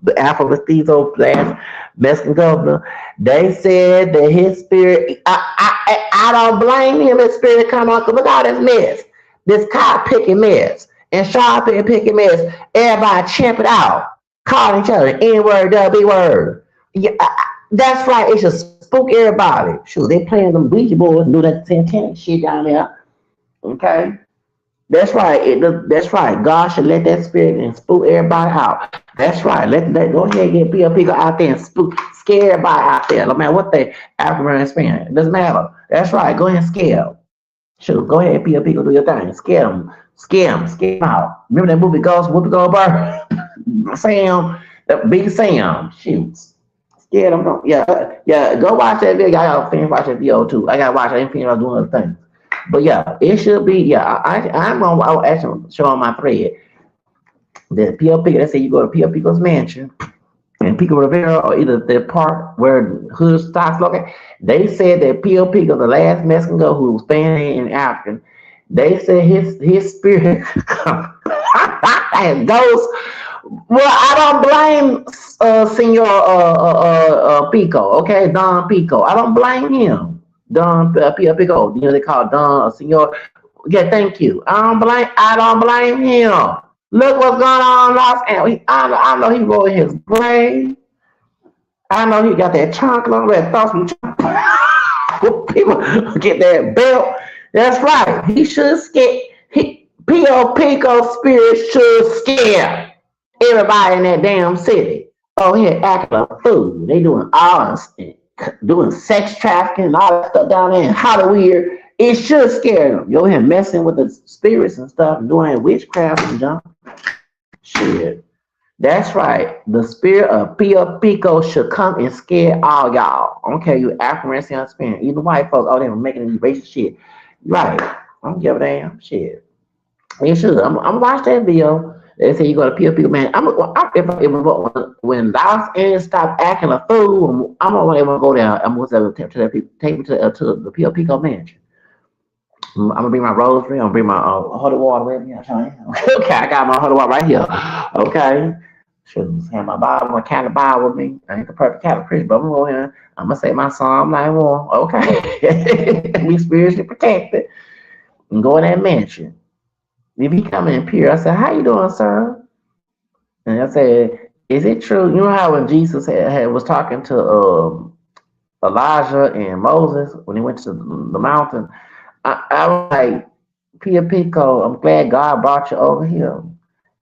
the Alpha Mestizo last Mexican governor, they said that his spirit, I don't blame him, his spirit come out, 'cause look at all this mess, this cop picking mess, and Sean picking mess, everybody champ it out, calling each other N-word, W word. Yeah, that's right, it should spook everybody. Shoot, they playing them Ouija boards and do that satanic shit down there, okay? That's right. That's right. God should let that spirit and spook everybody out. That's right. Let go ahead and get people out there and spook, scare everybody out there. No matter what they African experience. It doesn't matter. That's right. Go ahead and scare them. Shoot, go ahead, people do your thing. Scare them out. Remember that movie Ghost, Whoopi Goldberg? Sam, the big Sam. Shoots. Scare them. Yeah. Go watch that video. I gotta finish watch that video too. I gotta watch. I didn't finish doing other things. But yeah, it should be. Yeah, I'll actually show on my thread that P.O. Pico. Let's say you go to P.O. Pico's mansion and Pico Rivera, or either the park where Hood stocks located. They said that P.O. Pico, the last Mexican girl who was Spanish and African, they said his spirit and ghost. Well, I don't blame Senor Pico. Okay, Don Pico. I don't blame him. Don Pico. You know they call Don Senor. Yeah, thank you. I don't blame him. Look what's going on in Los Angeles. I know he wrote his grave. I know he got that chocolate on that thoughts from people get that belt. That's right. He should scare. P.O. Pico spirit should scare everybody in that damn city. Oh, here acting a fool. They doing all this, doing sex trafficking and all that stuff down there in Hollywood. It should scare them. You're here messing with the spirits and stuff, doing witchcraft and junk. Shit. That's right. The spirit of Pio Pico should come and scare all y'all. I don't care you African spirit. Even white folks, oh, they were making these racist shit. Right. I don't give a damn shit. You should. I'm watch that video. They say you go to Pio Pico, man. When Los Angeles stop acting a fool, I'm gonna go down. I'm gonna to that people, take me to the Pio Pico mansion. I'm gonna bring my rosary. I'm gonna bring my holy water with me. Okay, I got my holy water right here. Okay. Should have my Bible, my Catholic Bible with me. I ain't the perfect Catholic priest, but I'm going in. I'm gonna say my Psalm 91. Okay. We spiritually protected. And go in that mansion. If he come in pure, I said, "How you doing, sir?" And I said, "Is it true? You know how when Jesus was talking to Elijah and Moses when he went to the mountain, I was like, Pia Pico, I'm glad God brought you over here.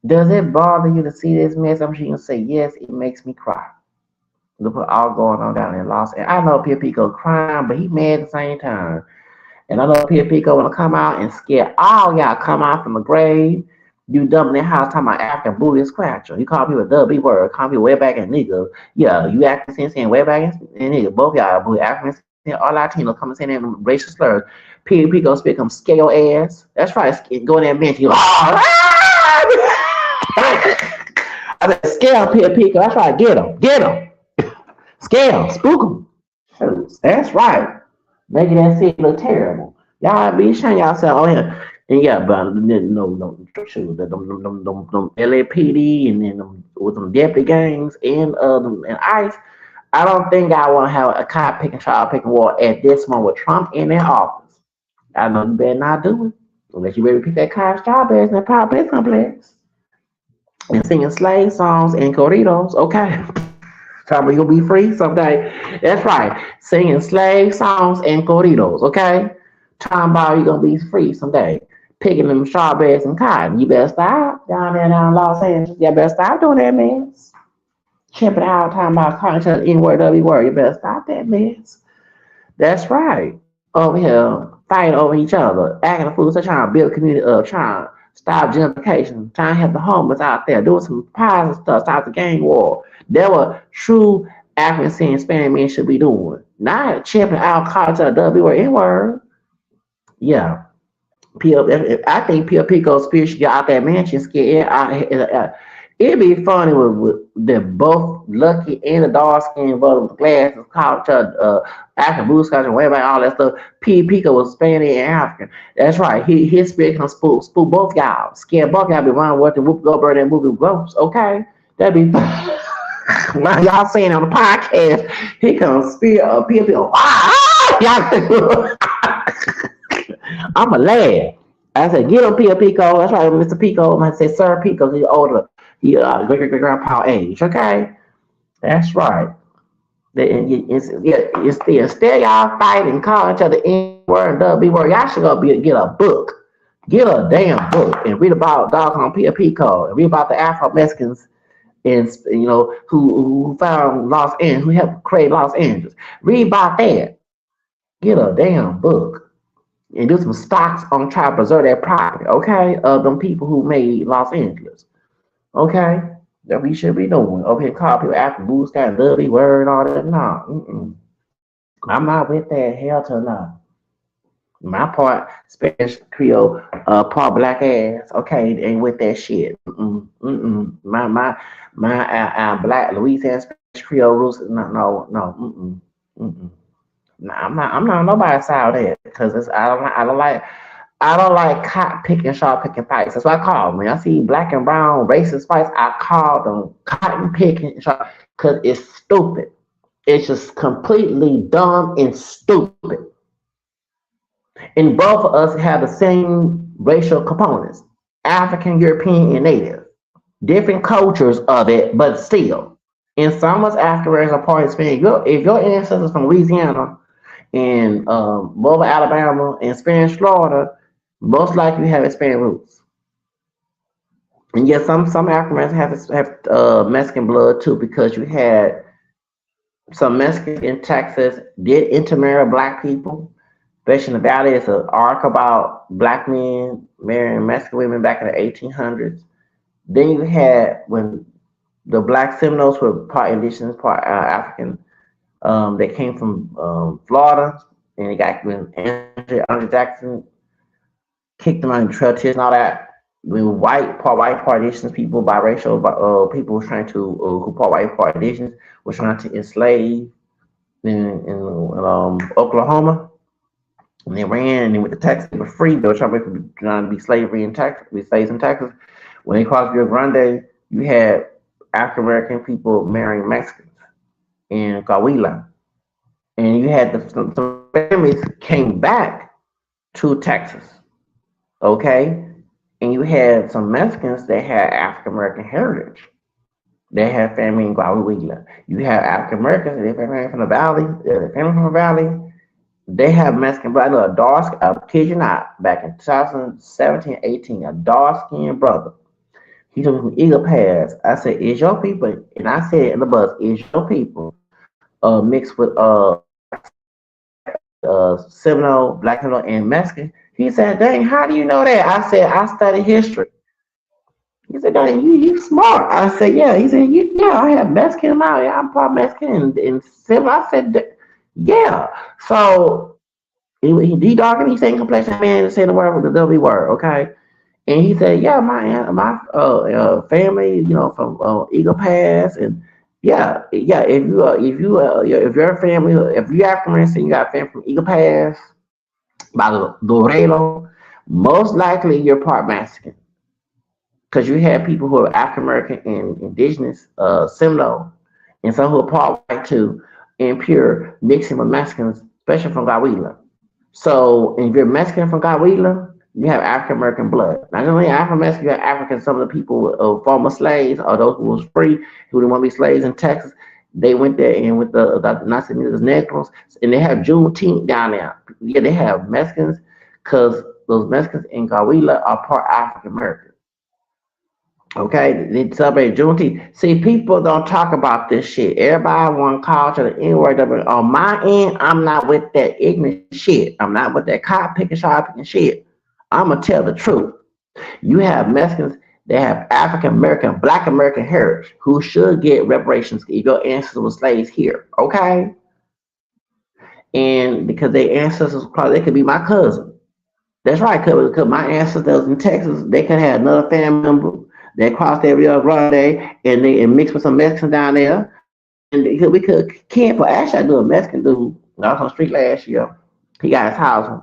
Does it bother you to see this mess?" I'm sure you can say, "Yes, it makes me cry." Look what all going on down in Los Angeles. I know Pia Pico crying, but he mad at the same time. And I know Pia Pico want to come out and scare all y'all come out from the grave. You dumb in the house talking about African booty scratcher. You call people a W word, call people way back in nigga. Yeah, you acting saying way back in nigga. Both y'all booty African all Latino coming saying them racial slurs. Pia Pico speak them scale ass. That's right, go in that bench. You I said, scare Pia Pico. That's right, get him. Scare him, spook him. That's right. Making that shit look terrible. Y'all be showing yourself on here. And yeah, but no, shoot, them LAPD and then with them deputy gangs and ICE. I don't think I want to have a cop picking, child picking war at this moment with Trump in their office. I know you better not do it unless you ready to pick that car strawberries in that power play complex and singing slave songs and corridos. Okay. Probably you'll be free someday. That's right. Singing slave songs and corridos, okay? Talking about you're gonna be free someday. Picking them strawberries and cotton. You better stop down there down in Los Angeles. You better stop doing that mess. Chimping out talking about calling each other N-word, W word. You better stop that mess. That's right. Over here fighting over each other, acting a fool, so trying to build a community up, trying to stop gentrification, trying to help the homeless out there, doing some positive stuff, stop the gang war. That what true African and Spanish men should be doing. Not chimping out calling each other W or N-word. Yeah. I think Pio Pico spirit should get out that mansion, scare. It'd be funny with the both Lucky and the dark skin brother with the glasses, culture, African blue scotch and whatever, all that stuff. P. Pico was Spanish and African. That's right. His spirit can spook both y'all. Scare both y'all be running with the Whoop Go Bird and Whoop Ghost. Okay? That'd be fun.
Now y'all saying on the podcast, he comes spill up people. Y'all, I'm a lad. I said, get him Pia Pico. That's right, Mr. Pico. I said, Sir Pico, he's older. He great grandpa age. Okay, that's right. It's still y'all fighting, calling each other N word and W word. Y'all should go get a book. Get a damn book and read about doggone Pia Pico and read about the Afro Mexicans and who found Los Angeles, who helped create Los Angeles. Read about that. Get a damn book and do some stocks on trying to preserve that property, okay? Of them people who made Los Angeles, okay? That we should be doing. Okay, call people after boost that lovely word and all that. No, I'm not with that. Hell to no. My part Spanish Creole, part black ass. Okay, ain't with that shit. My black Louisiana Spanish Creole roots. No. No, I'm not on nobody's side of that because I don't like cotton picking, sharp picking fights. That's what I call them. When I see black and brown racist fights, I call them cotton picking, sharp because it's stupid. It's just completely dumb and stupid. And both of us have the same racial components: African, European, and Native. Different cultures of it, but still. And some of us African Americans are part Hispanic. If your ancestors from Louisiana and Mobile, Alabama, and Spanish, Florida, most likely you have Hispanic roots. And yes, some African Americans have Mexican blood too, because you had some Mexicans in Texas did intermarry black people. Especially in the valley, it's an arc about black men marrying Mexican women back in the 1800s. Then you had when the black Seminoles were part indigenous, part African. They came from Florida, and they got when Andrew Jackson kicked them out in trail tears and all that. When part indigenous people, biracial people were trying to who part white, part indigenous, were trying to enslave in Oklahoma. And they ran and they went to Texas. They were free. They were trying to be slavery in Texas, be slaves in Texas. When they crossed Rio Grande, you had African American people marrying Mexicans in Coahuila, and you had the families came back to Texas, okay, and you had some Mexicans that had African American heritage. They had family in Coahuila. You have African Americans, they family from the valley, They have Mexican blood. I know a dark, kid you not, back in 2017, 18, a dark skinned brother. He took me from Eagle Pass. I said, is your people, and I said in the bus, is your people mixed with Seminole, Black and Mexican? He said, dang, how do you know that? I said, I study history. He said, dang, you smart. I said, yeah. He said, yeah, I have Mexican now. Yeah, I'm part Mexican and Seminole. I said, yeah. So he dark and he saying complexion man and saying the word with the W word, okay? And he said, yeah, my family, from Eagle Pass, and if you're a family, if you're African American, you got a family from Eagle Pass, by Laredo, most likely you're part Mexican, because you have people who are African American and indigenous, Seminole, and some who are part white too, and pure mixing with Mexicans, especially from Coahuila. So if you're Mexican from Coahuila, you have African American blood. Not only African Mexican, you have African, some of the people former slaves or those who was free, who didn't want to be slaves in Texas. They went there and with the Naciones Negros, and they have Juneteenth down there. Yeah, they have Mexicans, because those Mexicans in Coahuila are part African American. Okay, they celebrate Juneteenth. See, people don't talk about this shit. Everybody want to call to the N-word. On my end, I'm not with that ignorant shit. I'm not with that cop picking, shot picking shit. I'm going to tell the truth. You have Mexicans that have African American, Black American heritage who should get reparations if your ancestors were slaves here. Okay? And because their ancestors, probably, they could be my cousin. That's right, because my ancestors in Texas, they could have another family member that crossed that Rio Grande and mixed with some Mexicans down there. And we could camp. Actually, I knew a Mexican dude. I was on the street last year. He got his house.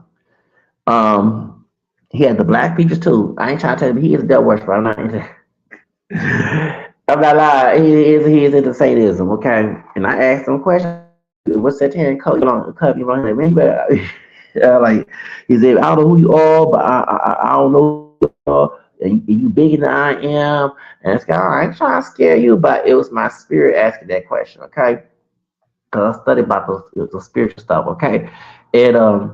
He had the black features too. I ain't trying to tell you, but he is a devil worshiper. I'm not into I'm not lying. He is into Satanism, okay? And I asked him a question. What's satanic cult? You don't cut me wrong. Man, you better, like he said, I don't know who you are, but I don't know who you are. And you bigger than I am. And it's kind of, I ain't trying to scare you, but it was my spirit asking that question, okay? Because I studied about the spiritual stuff, okay? And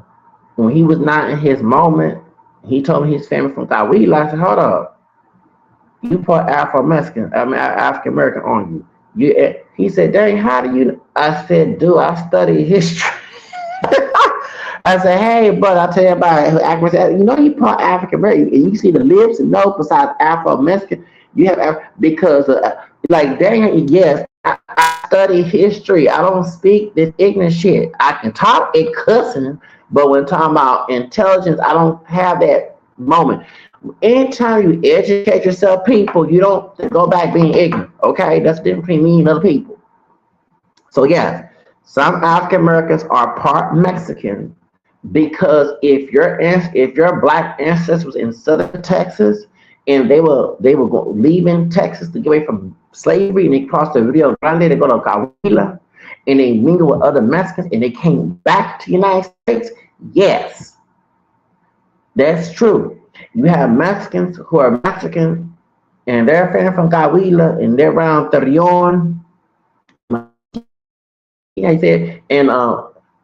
when he was not in his moment, he told me his family from Tawila. I said, hold up, you put Afro Mexican, I mean African American on you. He said, dang, how do you? I said, dude, I study history. I said, hey, but I tell you about it. You know, you put African American, and you see the lips and nose besides Afro Mexican. You have because, like, dang, yes, I study history. I don't speak this ignorant shit. I can talk it cussing, but when talking about intelligence, I don't have that moment. Anytime you educate yourself, people, you don't go back being ignorant. Okay, that's the difference between me and other people. So yeah, some African Americans are part Mexican because if your black ancestors was in southern Texas and they were leaving Texas to get away from slavery and they crossed the Rio Grande to go to Coahuila and they mingled with other Mexicans and they came back to the United States, yes, that's true. You have Mexicans who are Mexican and they're from Coahuila and they're around Torreon, yeah, he said, and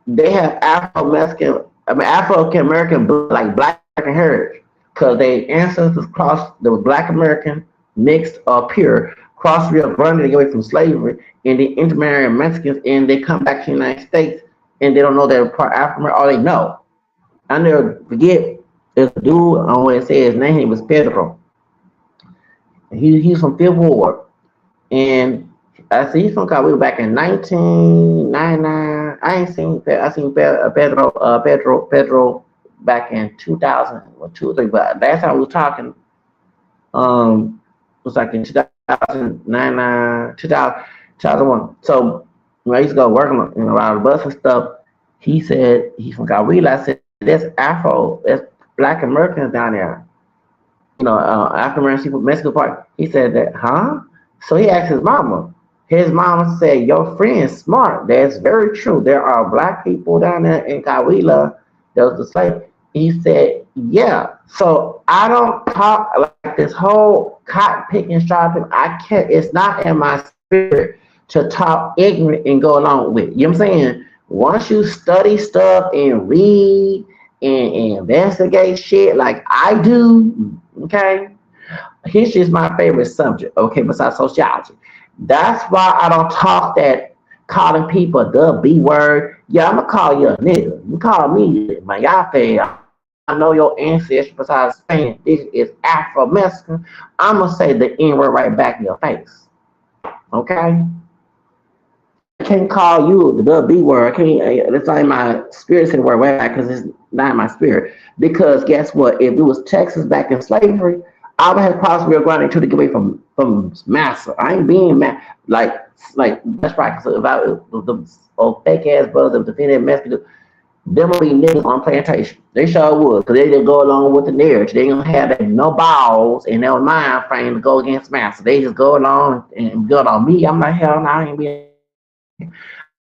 they have Afro Mexican, I mean Afro American, like Black American heritage, because they ancestors crossed the Black American mixed or pure cross Rio Grande to get away from slavery, and they intermarry Mexicans, and they come back to the United States, and they don't know they're part African, or they know. I never forget. There's a dude, I don't want to say his name. He was Pedro. He's from Fifth Ward. And I see he's from Cabo back in 1999. I ain't seen I seen Pedro back in 2000 or 2 or 3. But last time we were talking, it was like in 2009, 2001. So when I used to go working around the bus and stuff, he said he's from Gabriela. I said there's Afro, there's Black Americans down there. You know, African American people, Mexico part. He said that, huh? So he asked his mama. His mama said, your friend's smart. That's very true. There are black people down there in Coahuila. There was the slave. He said, yeah. So I don't talk like this whole cotton picking, straw. I can't, it's not in my spirit to talk ignorant and go along with it. You know what I'm saying? Once you study stuff and read and investigate shit like I do, okay? History is my favorite subject, okay, besides sociology. That's why I don't talk that calling people the B word. Yeah, I'm gonna call you a nigga. You call me my yafe. I know your ancestors besides saying this is Afro Mexican. I'm gonna say the N word right back in your face. Okay? I can't call you the B word. I can't. It's not in my spirit saying the word right back because it's not in my spirit. Because guess what? If it was Texas back in slavery, I would have crossed Rio Grande to get away from massa. I ain't being like that's right. So if I the old fake ass brothers that defended Mexico, them will be niggas on plantation. They sure would, because they just go along with the narrative. They ain't gonna have that no balls and no mind frame to go against massa. They just go along and good on me. I'm like hell no, I ain't being.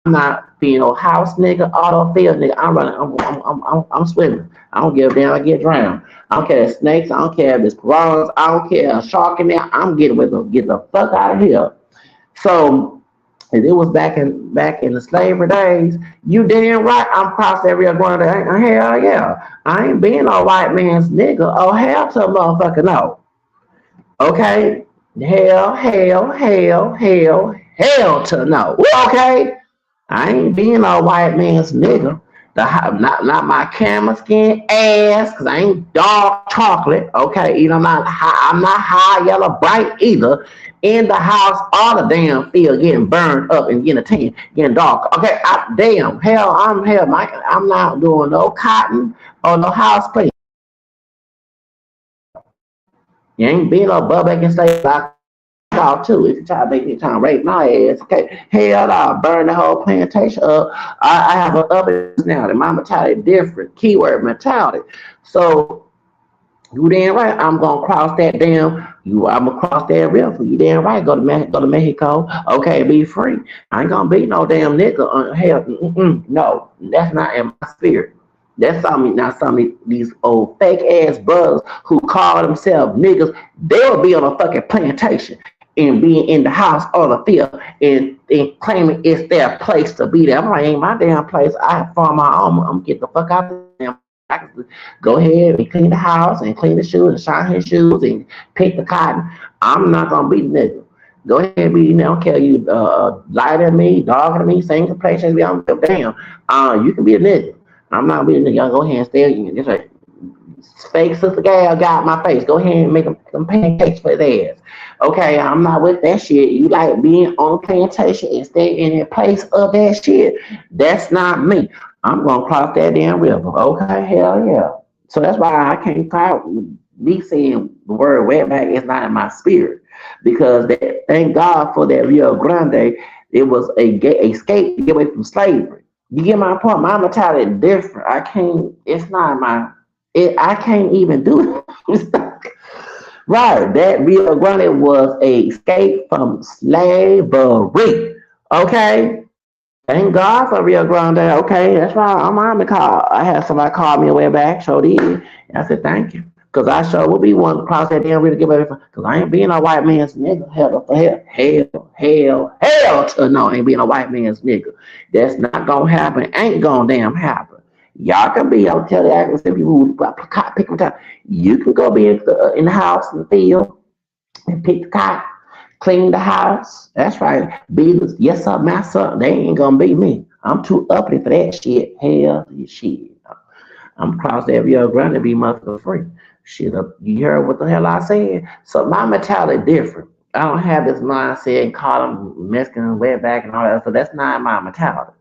I'm not being no house nigga, auto field nigga. I'm running. I'm swimming. I don't give a damn. I get drowned. I don't care if snakes. I don't care if it's piranhas. I don't care if a shark in there. I'm getting with them. Get the fuck out of here. So if it was back in the slavery days, you damn right. I'm crossing every going there. Hell yeah. I ain't being no white man's nigga. Oh hell to a motherfucker no. Okay. Hell to no. Okay. I ain't being a white man's nigga. Not my camel skin ass, cause I ain't dark chocolate. Okay, you know I'm not high yellow bright either. In the house, all the damn field getting burned up and getting a tan, getting dark. Okay, I'm not doing no cotton or no house play. You ain't being no Bubba and say like y'all too. If you try to make me try to rape my ass, okay? Hell no, burn the whole plantation up. I have an other personality. My mentality different. Keyword mentality. So You damn right. I'm gonna cross that damn. I'm gonna cross that river. You damn right. Go to Mexico. Okay, be free. I ain't gonna be no damn nigga. Hell, no, that's not in my spirit. That's something. Not some of these old fake ass brothers who call themselves niggas. They'll be on a fucking plantation and being in the house or the field and claiming it's their place to be there. I'm like, ain't my damn place. I farm my own. I'm gonna get the fuck out of there. I can go ahead and clean the house and clean the shoes and shine his shoes and pick the cotton. I'm not gonna be the nigga. Go ahead and be. I don't care you lie to me, dog to me, sing complaints. I don't give a damn. You can be a nigga. I'm not being a nigga. Y'all go ahead and stay. Just like fake sister gal got my face. Go ahead and make them pancakes for his ass. Okay, I'm not with that shit. You like being on plantation and stay in the place of that shit. That's not me. I'm gonna cross that damn river. Okay, hell yeah. So that's why I can't call me saying the word wetback is not in my spirit. Because that, thank God for that Rio Grande, it was a escape to get away from slavery. You get my point? My mentality is different. I can't, it's not my I can't even do it. Right, that Rio Grande was a escape from slavery. Okay, thank God for Rio Grande. Okay, that's why I'm on the call. I had somebody call me a way back, so did. And I said thank you, cause I sure will be one to cross that damn river to get away from. Cause I ain't being a white man's nigga. Hell to no, I ain't being a white man's nigga. That's not gonna happen. Ain't gonna damn happen. Y'all can be. I'll tell the actors if you pick them time. You can go be in the house in the field and pick the cotton, clean the house. That's right. Be the yes sir, master. They ain't gonna be me. I'm too uppity for that shit. Hell, shit. I'm across that Rio Grande to be mother free. Shit, you heard what the hell I said? So my mentality different. I don't have this mindset and call them Mexican way back and all that. So that's not my mentality.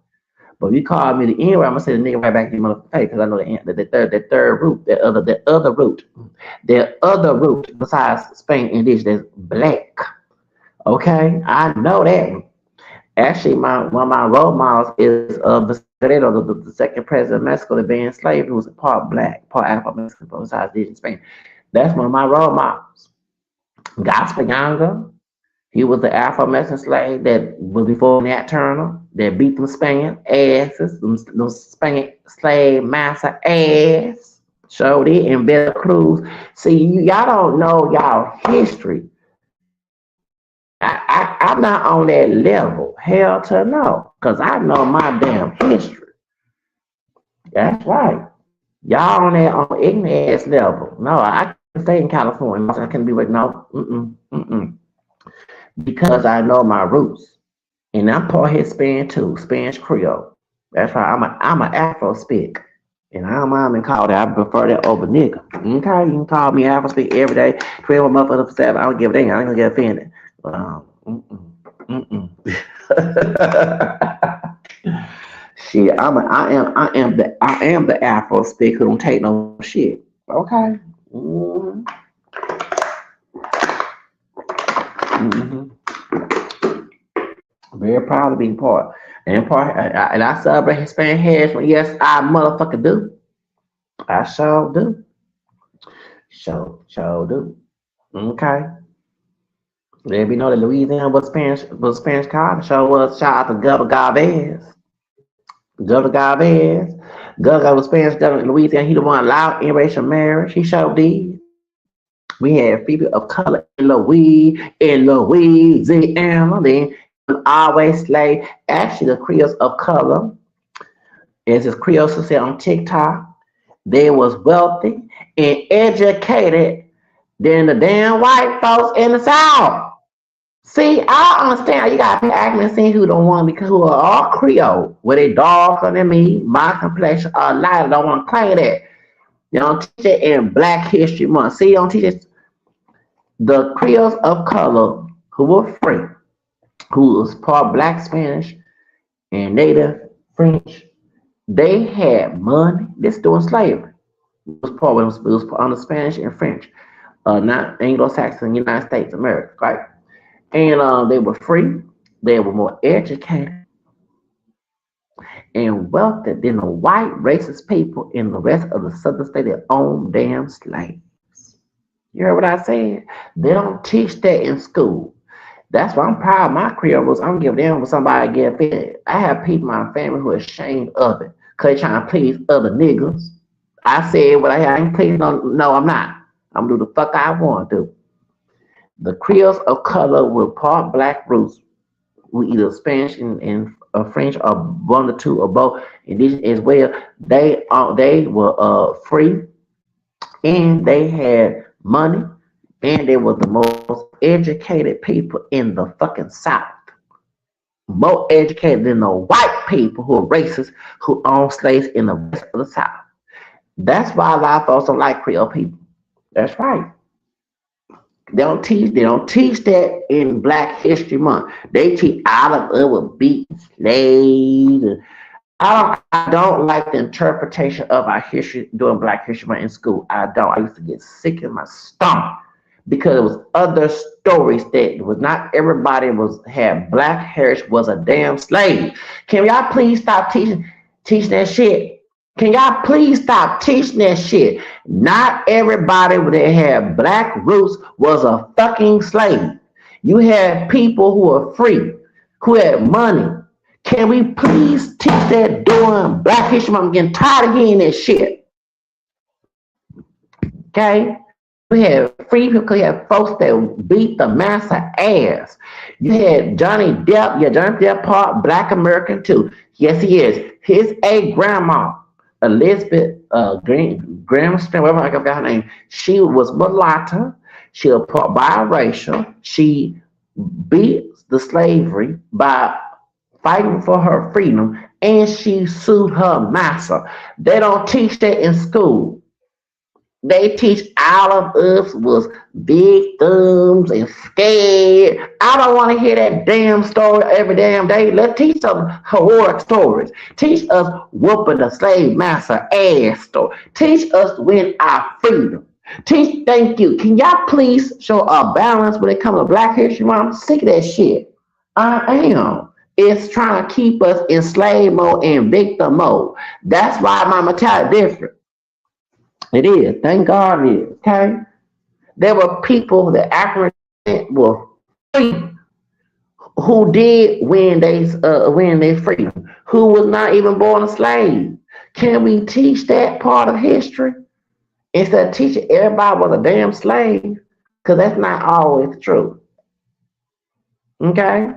But if you call me the N word, I'm gonna say the nigga right back to your motherfucking face because I know the third root, the other root besides Spain and this that's black. Okay, I know that one. Actually, my one of my role models is Vicente, the second president of Mexico that banned slavery, who was part black, part Afro Mexican, besides this in Spain. That's one of my role models. Gaspar Yanga, he was the Afro Mexican slave that was before Nat Turner, that beat them Spanish asses, them Spanish slave master ass. Showed it in Veracruz. See, y'all don't know y'all history. I'm not on that level. Hell to no. Because I know my damn history. That's right. Y'all on that on ignorant ass level. No, I can stay in California. I can be with no. Because I know my roots. And I'm part Hispanic too, Spanish Creole. That's right. I'm an Afro speak. And I don't mind being called that. I prefer that over nigga. Okay, you can call me Afro speak every day, 12 motherfuckers for 7. I don't give a damn. I ain't gonna get offended. But shit, I am the Afro speak who don't take no shit. Okay. Mm-hmm. Mm-hmm. Very proud to be part. And I celebrate Hispanic Heritage. Yes, I motherfucker do. I sure do. Sure do. Okay. Let me know that Louisiana was Spanish colony. Sure was. Shout out to Governor Galvez. Governor Galvez. Governor was Spanish governor in Louisiana. He the one allowed interracial marriage. He sure did. We had people of color in Louisiana. Then always slave. Actually, the Creoles of color, as this Creole said on TikTok, they was wealthy and educated than the damn white folks in the South. See, I understand you got people acting and seeing who don't want because who are all Creole, where they darker than me, my complexion are lighter, don't want to claim that. They don't teach it in Black History Month. See, they don't teach it. The Creoles of color who were free, who was part Black Spanish and Native French, they had money. This doing slavery. It was under Spanish and French, not Anglo-Saxon United States of America, right? And they were free. They were more educated and wealthy than the white racist people in the rest of the southern state that owned damn slaves. You heard what I said? They don't teach that in school. That's why I'm proud of my Creole roots. I'm giving them when somebody get offended. I have people in my family who are ashamed of it because they trying to please other niggas. I said what I ain't pleasing. No, I'm not. I'm gonna do the fuck I want to do. The Creoles of color with part black roots, with either Spanish and French or one or two or both, indigenous as well. They were free and they had money and they were the most educated people in the fucking South. More educated than the white people who are racist who own slaves in the rest of the South. That's why a lot of folks don't like Creole people. That's right. They don't teach that in Black History Month. They teach all of it with beating slaves. I don't like the interpretation of our history during Black History Month in school. I don't. I used to get sick in my stomach because it was other stories that it was not everybody was had black heritage was a damn slave. Can y'all please stop teaching that shit? Can y'all please stop teaching that shit? Not everybody that had black roots was a fucking slave. You had people who were free, who had money. Can we please teach that during Black History Month? I'm getting tired of hearing that shit. Okay? We had free people, you had folks that beat the master ass. You had Johnny Depp, Johnny Depp part black American too. Yes, he is. His a grandma, Elizabeth Graham Smith, whatever I forgot her name, she was mulatto, she was part biracial, she beat the slavery by fighting for her freedom, and she sued her master. They don't teach that in school. They teach all of us was victims and scared. I don't want to hear that damn story every damn day. Let's teach some heroic stories. Teach us whooping the slave master ass story. Teach us to win our freedom. Thank you. Can y'all please show a balance when it comes to Black History Month? I'm sick of that shit. I am. It's trying to keep us in slave mode and victim mode. That's why my mentality different. It is. Thank God it is. Okay. There were people that African were free who did win their freedom, who was not even born a slave. Can we teach that part of history instead of teaching everybody was a damn slave? Because that's not always true. Okay.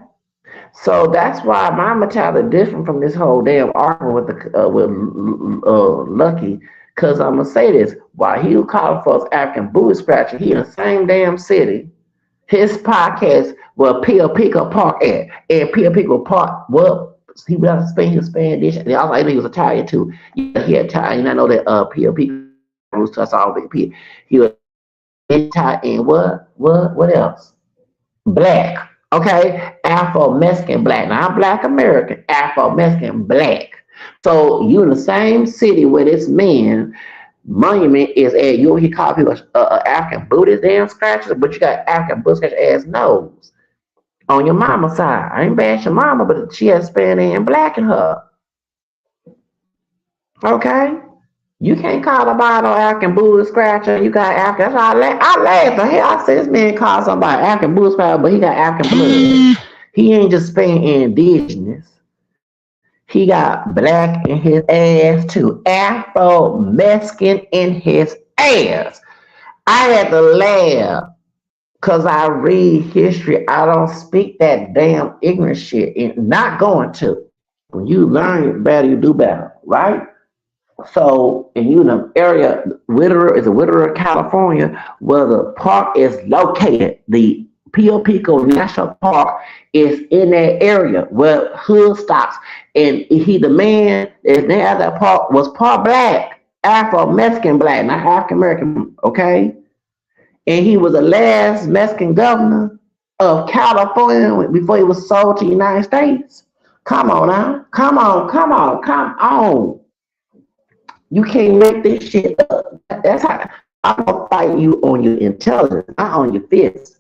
So that's why my mentality is different from this whole damn argument with Lucky. Because I'm going to say this, while he was calling for us African booty scratcher, he in the same damn city, his podcast where Pia Pico Park at. And Pia Pico Park, well, he was Spanish, and also I know he was Italian too. Yeah, he Italian. I know that Pia Pico was to us all big Pia. He was Italian, what else? Black, okay? Afro-Mexican black. Not Black American, Afro-Mexican black. So you in the same city where this man monument is at, you he call people African Buddhist damn scratchers, but you got African Buddhist scratch ass nose on your mama's side. I ain't bash your mama, but she has Spanish and black in her. Okay? You can't call a bottle African Buddhist scratcher. You got African. That's why I laughed. The hell, I said this man called somebody African Buddhist scratcher, but he got African blood. He ain't just Spanish indigenous. He got black in his ass too. Afro-Mexican in his ass. I had to laugh because I read history. I don't speak that damn ignorant shit and not going to. When you learn better, you do better, right? So, and you in the area, Whittier, California, where the park is located. The Pio Pico National Park is in that area where hood stops. And the man that had that park was part black, Afro-Mexican black, not African-American, okay? And he was the last Mexican governor of California before he was sold to the United States. Come on now. Come on. You can't make this shit up. That's how I'm gonna fight you on your intelligence, not on your fists.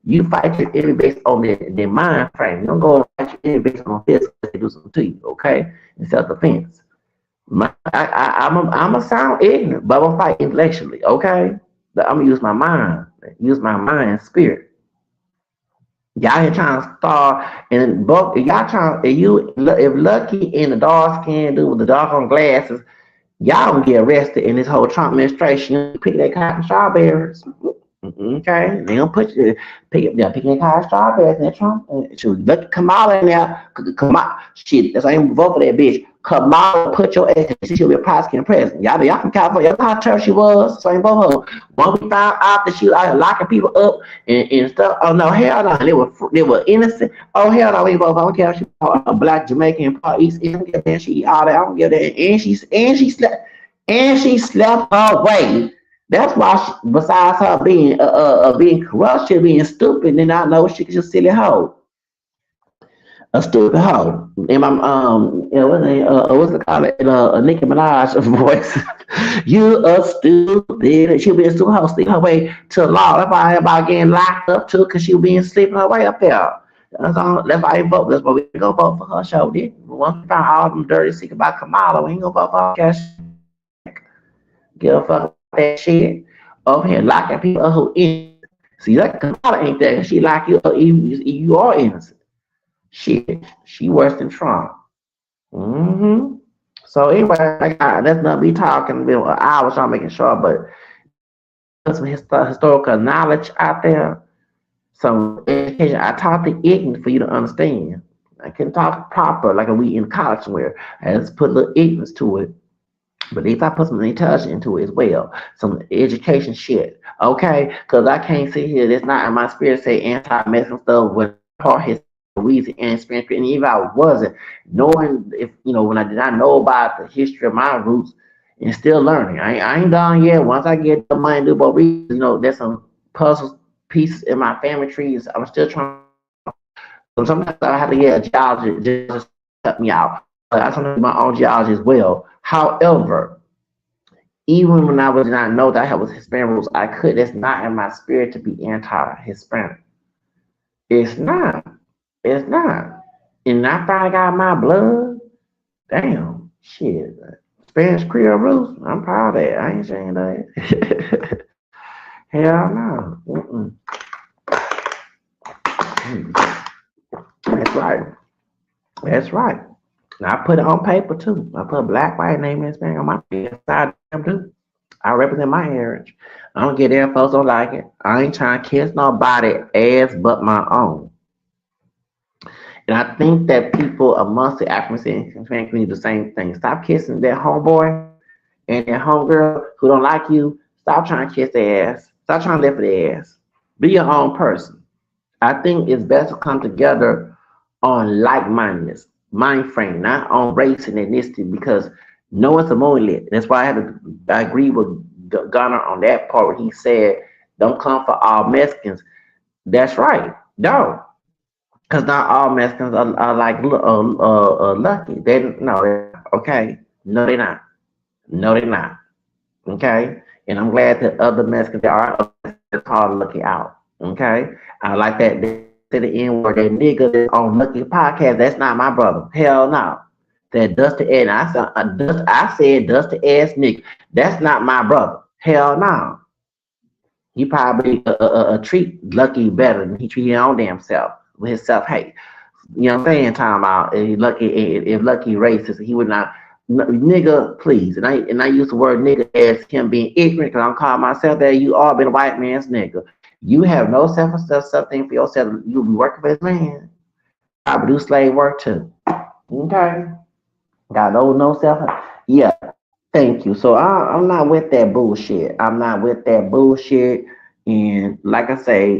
You fight your enemy based on their mind frame. You don't go and fight your enemy based on fists because they do something to you, okay? In self-defense. I'm a sound ignorant, but I'm gonna fight intellectually, okay? I'm gonna use my mind and spirit. Y'all here trying to start and both y'all trying if Lucky and the dark skin dude with the dark on glasses, y'all gonna get arrested in this whole Trump administration. You pick that cotton strawberries. Okay, they gonna put you picking that cotton strawberries and that Trump. Shoot, look Kamala in there. Kamala, shit, that's why I ain't vote for that bitch. Kamala put your ass. She'll be a prosecuting president. Y'all from California. Y'all know how tough she was. So I ain't vote for her. When we found out that she was out here locking people up and stuff. Oh no, hell no, they were innocent. Oh hell no, we ain't vote for her. I don't care if she a black Jamaican, part East. I don't give a damn. She eat all that. I don't give a damn. And she slept her way. That's why, besides her being corrupt, she being stupid, and I know she's just a silly hoe, a stupid hoe. And my what's it called? Nicki Minaj voice. You a stupid. She'll be a stupid hoe, sleep her way to the law. That's why everybody getting locked up too, cause she'll be sleeping her way up there. That's why I vote. That's why we gonna vote for her. Show did. Once we found all them dirty secret about Kamala, we ain't gonna vote for her. Give a fuck about that shit. Over here locking people up who innocent. See, that Kamala ain't that. She lock you up you are innocent. Shit, she worse than Trump. hmm So anyway, let's not be talking an hour, so I'm making sure, but put some historical knowledge out there, some education. I taught the ignorant for you to understand. I can talk proper like we in college somewhere. I just put a little ignorance to it. But at least I put some intelligence into it as well, some education shit, okay? Because I can't sit here. That's not in my spirit. Say anti-Mexican stuff with part his Louisiana and experience. And even if I wasn't knowing, if when I did not know about the history of my roots and still learning, I ain't done yet. Once I get the money to do both reasons, there's some puzzle pieces in my family trees. I'm still trying. So sometimes I have to get a geologist just to help me out. But I sometimes do my own geology as well. However, even when I was not know that I was Hispanic roots, I could. It's not in my spirit to be anti-Hispanic. It's not. It's not. And I finally got my blood. Damn, shit. Spanish Creole roots. I'm proud of that. I ain't saying that. Hell no. That's right. That's right. And I put it on paper too. I put black, white, name, and Spanish on my side too. I represent my heritage. I don't get there, folks don't like it. I ain't trying to kiss nobody ass but my own. And I think that people amongst the African community do the same thing. Stop kissing that homeboy and that homegirl who don't like you. Stop trying to kiss their ass. Stop trying to lift their ass. Be your own person. I think it's best to come together on like-mindedness, mind frame, not on race and ethnicity, because no one's a monolith. That's why I agree with Gunner on that part where he said, "Don't come for all Mexicans." That's right. No, because not all Mexicans are like lucky. They no, okay. No, they're not. No, they're not. Okay, and I'm glad that other Mexicans are called Lucky out. Okay, I like that. They say the N word, that nigga that's on Lucky podcast. That's not my brother. Hell no. That dusty ass. I said dusty ass nigga. That's not my brother. Hell no. He probably treat Lucky better than he treat his own damn self with his self hate. You know what I'm saying? Talking about if Lucky racist, he would not. Nigga, please, and I use the word nigga as him being ignorant because I'm calling myself that. You all been a white man's nigga. You have no self-esteem for yourself. You be working for this man. I do slave work too. Okay, got no self. Yeah, thank you. So I'm not with that bullshit. I'm not with that bullshit. And like I say,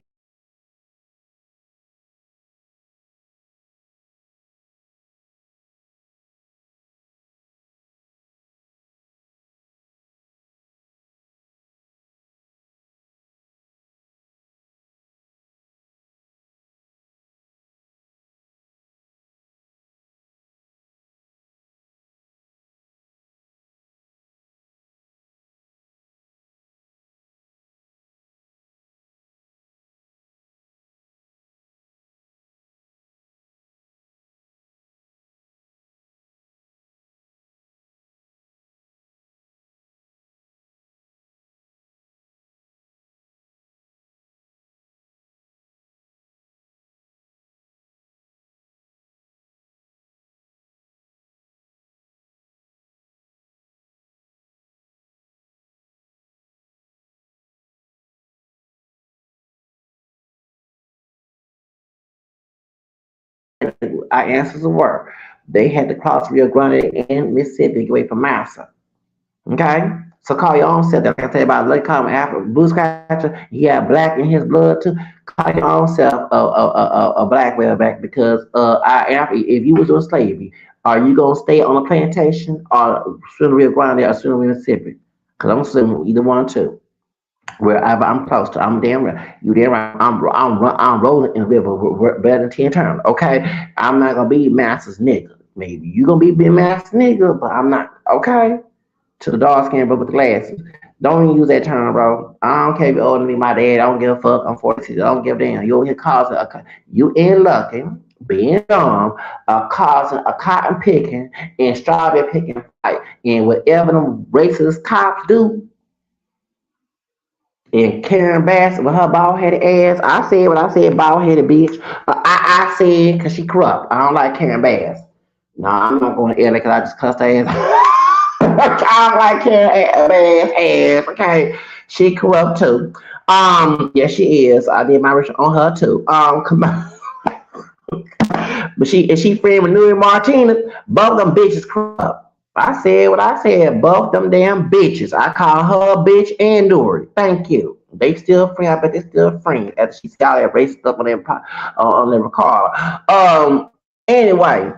our ancestors were. They had to cross Rio Grande and Mississippi to get away from Massa. Okay? So call your own self. Like I said about Lake Common Africa, Blue Scratcher, he had black in his blood too. Call your own self a black whaleback because if you was doing slavery, are you gonna stay on a plantation or swim the Rio Grande or swim the Mississippi? Because I'm swimming either one or two. Wherever I'm close to, I'm damn right. You damn right. I'm rolling in the river better than 10 turns. Okay, I'm not gonna be master's nigga. Maybe you gonna be big master nigga, but I'm not. Okay, to the dark skinned brother with the glasses. Don't even use that term, bro. I don't care if you're older than me, my dad. I don't give a fuck. I'm 46. I don't give a damn. You over here causing you in lucky, being dumb, causing a cotton picking and strawberry picking fight. And whatever them racist cops do, and Karen Bass with her bald headed ass. I said what I said, bald headed bitch. I said because she corrupt. I don't like Karen Bass. No, I'm not going to air because I just cussed her ass. I don't like Karen Bass ass. Okay, she corrupt too. Yeah, she is. I did my research on her too. Come on. But she friend with Nuri Martinez. Both of them bitches corrupt. I said what I said. Both them damn bitches. I call her a bitch and Nuri. Thank you. They still friends. I bet they still friends after she got that racist stuff on their record. Anyway,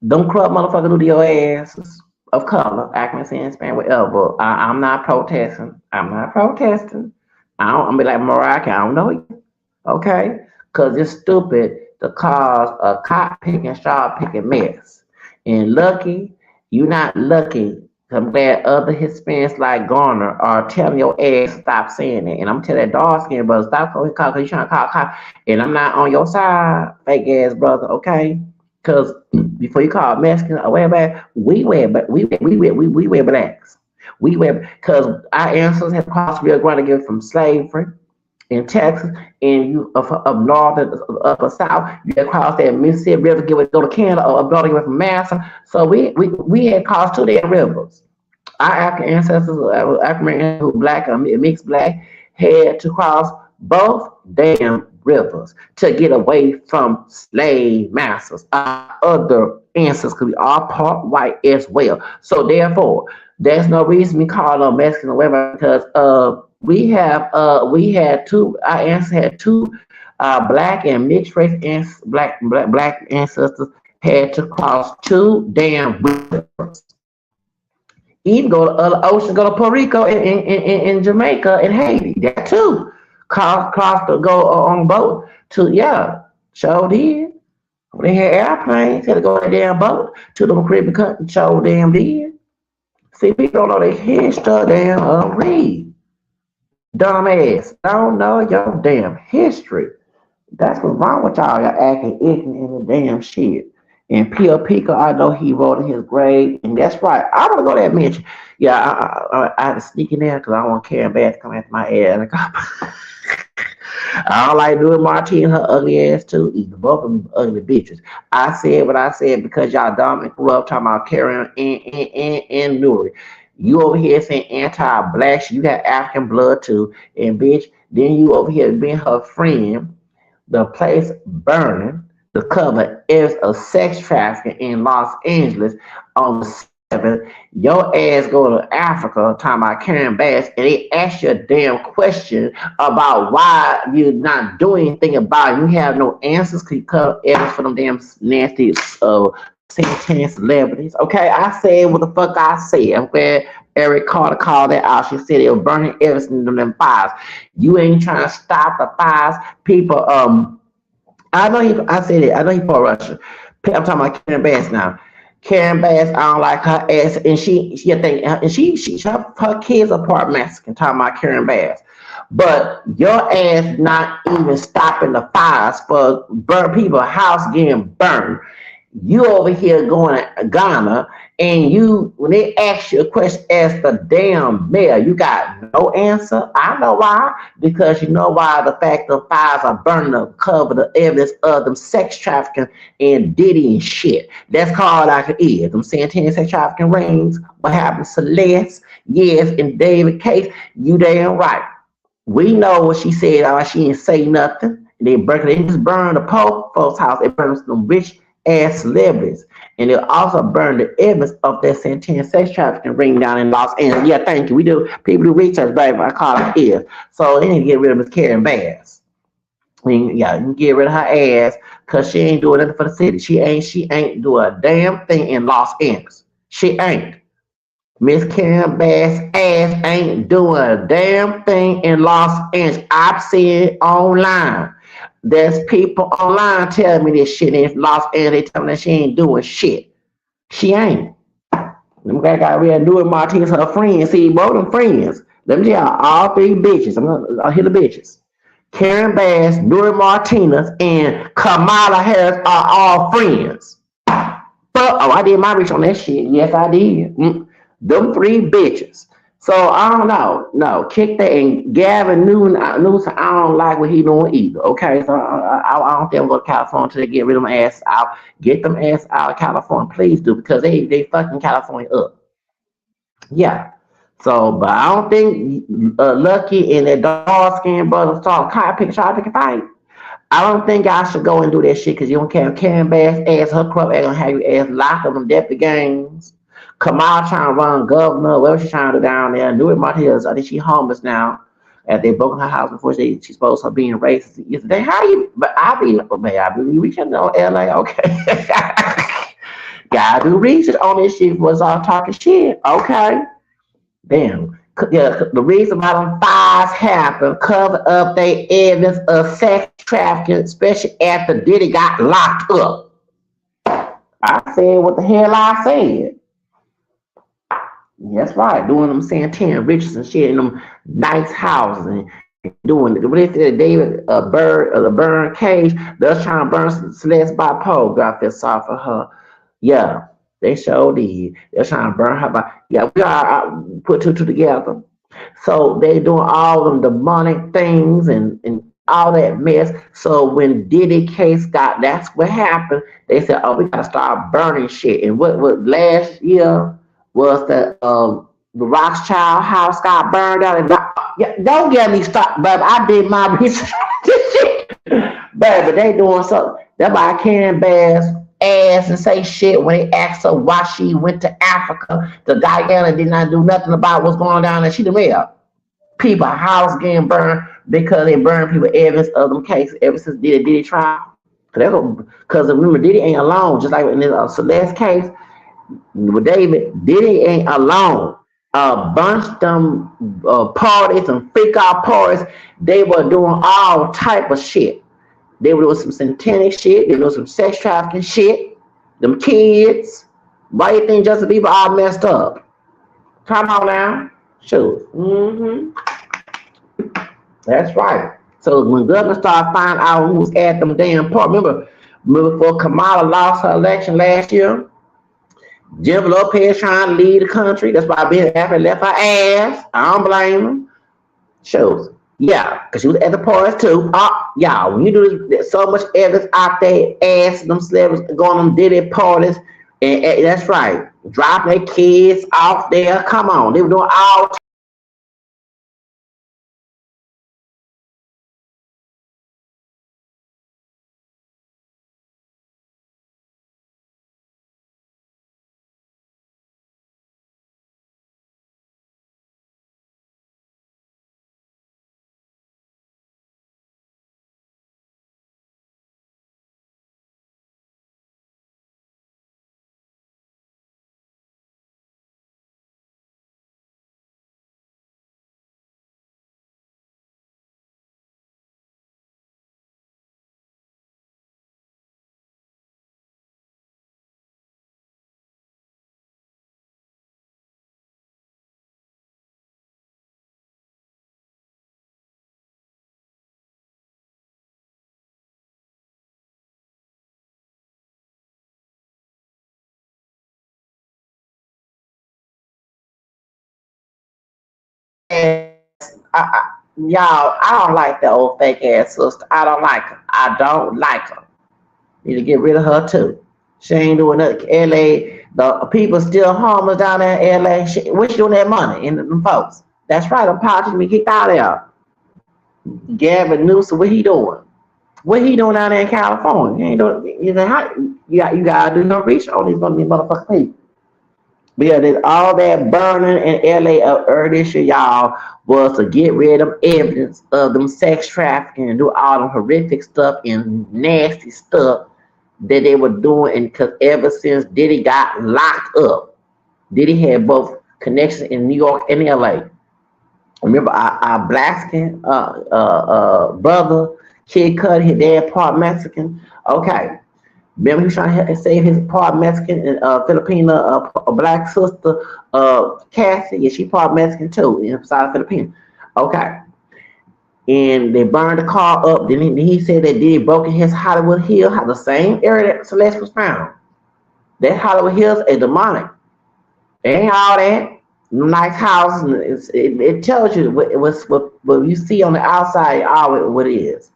them corrupt motherfuckers do to your asses of color, accuracy, Spanish, whatever. I'm not protesting. I'm not protesting. I'm be like Mariah. I don't know you. Okay, because it's stupid to cause a cop picking, straw picking mess. And lucky, you not lucky. I'm glad other Hispanics like Garner are telling your ass to stop saying it. And I'm telling that dark skin brother, stop calling cop because you trying to call cop. And I'm not on your side, fake ass brother, okay? Because before you call Mexican or whatever, we wear blacks. We wear because our ancestors had crossed Rio Grande again from slavery in Texas, and you up north and up south, you across that Mississippi River, go to Canada, or up north, get from Massa. So we had crossed two damn rivers. Our African ancestors, African who black or mixed black, had to cross both damn rivers to get away from slave masters. Our other ancestors could be all part white as well. So therefore, there's no reason we call them Mexican or whatever because we had two, our ancestors had two black and mixed race black ancestors had to cross two damn rivers. Even go to other ocean, go to Puerto Rico and Jamaica and Haiti. That too. Cross to go on boat to sure did. They had airplanes, had to go on a damn boat to the Caribbean country, sure damn did. See, people don't know their history, damn read. Dumbass, don't know your damn history. That's what's wrong with y'all. Y'all acting ignorant in the damn shit. And Pio Pico, I know he wrote in his grave, and that's right. I'm gonna go that mention. Yeah, I had to sneak in there because I don't want Karen Bass to come after my ass. I don't like doing Martine her ugly ass too. Either both of them ugly bitches. I said what I said because y'all dumb and corrupt talking about Karen and Nuri. You over here saying anti-black, you got African blood too, and bitch, then you over here being her friend, the place burning, the cover is a sex trafficking in Los Angeles on the 7th. Your ass go to Africa talking about Karen Bass, and they ask you a damn question about why you're not doing anything about it. You have no answers because you cut evidence for them damn nasty satanic celebrities. Okay, I said what the fuck I said. I'm glad Eric Carter called that out. She said they were burning evidence in them fires. You ain't trying to stop the fires. People, I know he. I said it. I know he for Russia. I'm talking about Karen Bass now. Karen Bass, I don't like her ass, and she think, and she her kids are part Mexican. Talking about Karen Bass, but your ass not even stopping the fires for burn people house getting burned. You over here going to Ghana, and you when they ask you a question as the damn mayor, you got no answer. I know why, because you know why the fact the fires are burning to cover the evidence of them sex trafficking and Diddy and shit. That's called like it is. Them Santana sex trafficking rings. What happened to Celeste? Yes, in David case, you damn right. We know what she said. She didn't say nothing. They just burned the poor folks' house. They burned some rich ass celebrities. And they also burned the evidence of that Santana sex trafficking ring down in Los Angeles. Yeah, thank you. We do people do research, baby. I call it is. So they need to get rid of Miss Karen Bass. Yeah, you can get rid of her ass because she ain't doing nothing for the city. She ain't doing a damn thing in Los Angeles. She ain't. Miss Karen Bass ass ain't doing a damn thing in Los Angeles. I've seen it online. There's people online telling me this shit in Los Angeles. They tell me that she ain't doing shit. She ain't. Them guy got rid of Louis Martinez, her friends. See, both them friends. Let me tell you, all three bitches. I'll hit the bitches. Karen Bass, Louis Martinez, and Kamala Harris are all friends. But I did my research on that shit. Yes, I did. Them three bitches. So I don't know. No, kick that. And Gavin Newsom, I don't like what he doing either. Okay, so I don't think I'm going to California until they get rid of them ass out. Get them ass out of California, please do, because they fucking California up. Yeah. So, but I don't think Lucky and that dark skinned brother start try to fight. I don't think I should go and do that shit because you don't care. Karen Bass ass, her corrupt ass gonna have you ass locked up in deputy gangs. Kamala trying to run governor, whatever she's trying to do down there. Louis Martinez, I think she's homeless now. They broke her house before she's supposed to being racist yesterday. How you? But I be reaching know LA, okay. Gotta do research on this shit was all talking shit, okay. Damn. Yeah, the reason why them fires happen, cover up their evidence of sex trafficking, especially after Diddy got locked up. I said what the hell I said. That's right, doing them Santana Richardson shit in them nice houses and doing what they said David Byrne cage. They're trying to burn Celeste Bipolar. I feel sorry for her. Yeah. They sure did. They're trying to burn her by. Yeah, we are put two together. So they doing all them demonic things and all that mess. So when Diddy case that's what happened. They said, oh, we gotta start burning shit. And what last year was the Rothschild house got burned out. And yeah, don't get me started, baby. I did my research. Baby, they doing something. That's why Karen Bass ass and say shit when they asked her why she went to Africa. The Diana did not do nothing about what's going on down there. She did well. People house getting burned because they burned people evidence of them cases ever since Diddy trial. Because remember, Diddy ain't alone. Just like in the Celeste case with David, Diddy ain't alone. A bunch of them parties and freak out parties, they were doing all type of shit. They were doing some satanic shit. They were doing some sex trafficking shit. Them kids. Why you think Justin Bieber all messed up? Come on now. Sure. That's right. So when government started finding out who was at them damn parties, remember before Kamala lost her election last year, Jennifer Lopez trying to lead the country. That's why Ben Affleck left her ass. I don't blame him. Shows. Yeah, because she was at the parties too. Yeah, when you do this, there's so much evidence out there, ass them celebrities going on Diddy parties, and that's right, dropping their kids off there. Come on, they were doing all. Y'all, I don't like that old fake ass sister. I don't like her. I don't like her. Need to get rid of her too. She ain't doing nothing. LA, the people still homeless down there in LA. Where she doing that money in them folks? That's right. I'm politics be kicked out of there. Gavin Newsom, what he doing? What he doing down there in California? He ain't doing. You know, how, you gotta do no research on these motherfucking people. But yeah, there's all that burning in LA earlier this year, y'all, was to get rid of evidence of them sex trafficking and do all them horrific stuff and nasty stuff that they were doing. And because ever since Diddy got locked up, Diddy had both connections in New York and LA. Remember our black skin brother, Kid Cudi, his dad part Mexican. Okay. Remember he was trying to save his part Mexican and Filipina a black sister, Cassie, yeah, she part Mexican too, inside Filipino. Okay. And they burned the car up. Then he said that Diddy broke in his Hollywood Hills, the same area that Celeste was found. That Hollywood Hills is demonic. Ain't all that nice houses. It tells you what you see on the outside, all what it is.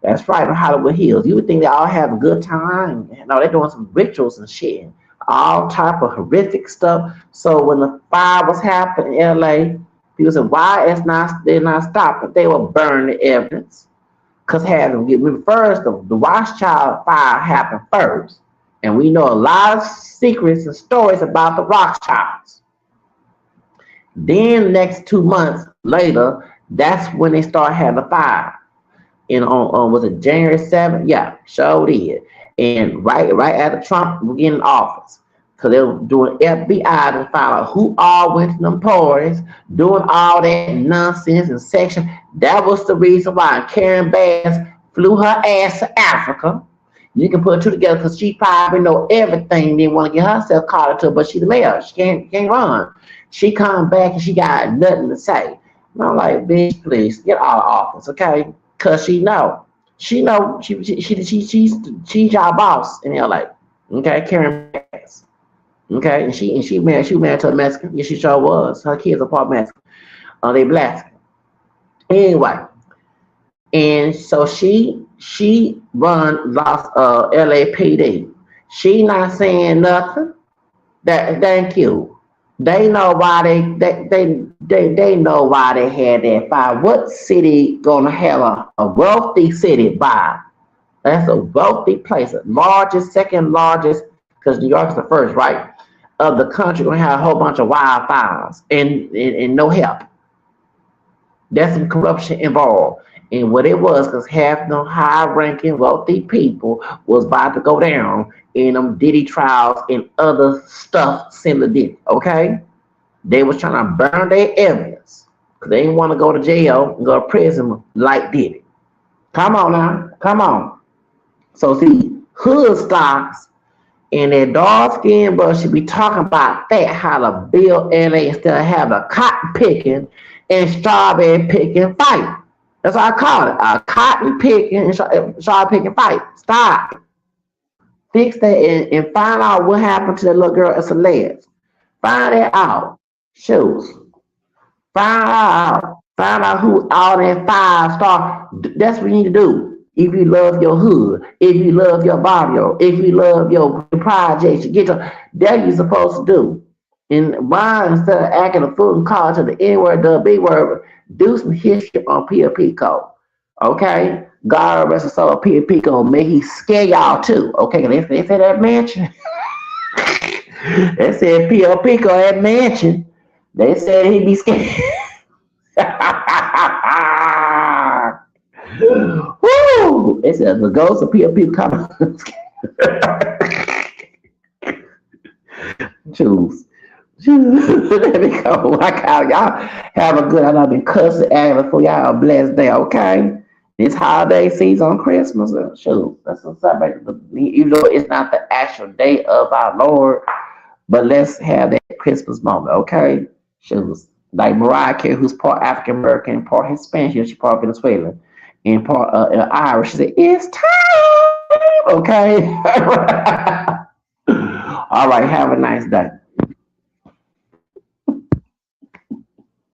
That's right, on Hollywood Hills. You would think they all have a good time. No, they're doing some rituals and shit. All type of horrific stuff. So when the fire was happening in LA, people said, why they're not stopping? They were burning the evidence. Because first, the Rothschild fire happened first. And we know a lot of secrets and stories about the Rothschilds. Then the next 2 months later, that's when they start having the fire. And on was it January 7th? Yeah, sure did. And right after Trump was getting in office, because they were doing FBI to find out who all went to them parties, doing all that nonsense and section. That was the reason why Karen Bass flew her ass to Africa. You can put two together because she probably know everything. Didn't want to get herself caught into, but she's the mayor. She can't run. She come back and she got nothing to say. And I'm like, bitch, please get out of office, okay? Cause she's she's our boss in LA. Okay, Karen Bass. Okay, and she married to a Mexican. Yeah, she sure was. Her kids are part Mexican. They black. Anyway, and so she lost LAPD. She not saying nothing. Thank you. They know why they know why they had that fire. What city gonna have a wealthy city by? That's a wealthy place, second largest, because New York's the first, right? Of the country gonna have a whole bunch of wildfires and no help. There's some corruption involved. And what it was, because half the high-ranking wealthy people was about to go down in them Diddy trials and other stuff similar to Diddy, okay? They was trying to burn their evidence because they didn't want to go to jail and go to prison like Diddy. Come on now, come on. So see, hood stocks and that dark skin brush should be talking about that, how to build LA instead of having a cotton picking and strawberry picking fight. That's what I call it, a cotton picking and strawberry picking fight. Stop. Fix that and find out what happened to that little girl at Celeste. Find it out. Shoes. Find out who all that 5-star. That's what you need to do. If you love your hood, if you love your barrio, if you love your projects, you that you're supposed to do. And why instead of acting a fool and call to the N word, the B word, do some history on PLP code. Okay? God rest his soul, PLP code. May he scare y'all too. Okay, they said that mansion. They said PLP code that mansion. They said he'd be scared. Woo! They said the ghost of PLP coming. Choose. Let me go. Y'all have a good. I've been cussing at for y'all a blessed day. Okay. This holiday season, Christmas, shoot, let's celebrate. Even though it's not the actual day of our Lord, but let's have that Christmas moment. Okay. Shoot, like Mariah Carey, who's part African American, part Hispanic, she's part Venezuelan, and part Irish. She said, "It's time." Okay. All right. Have a nice day.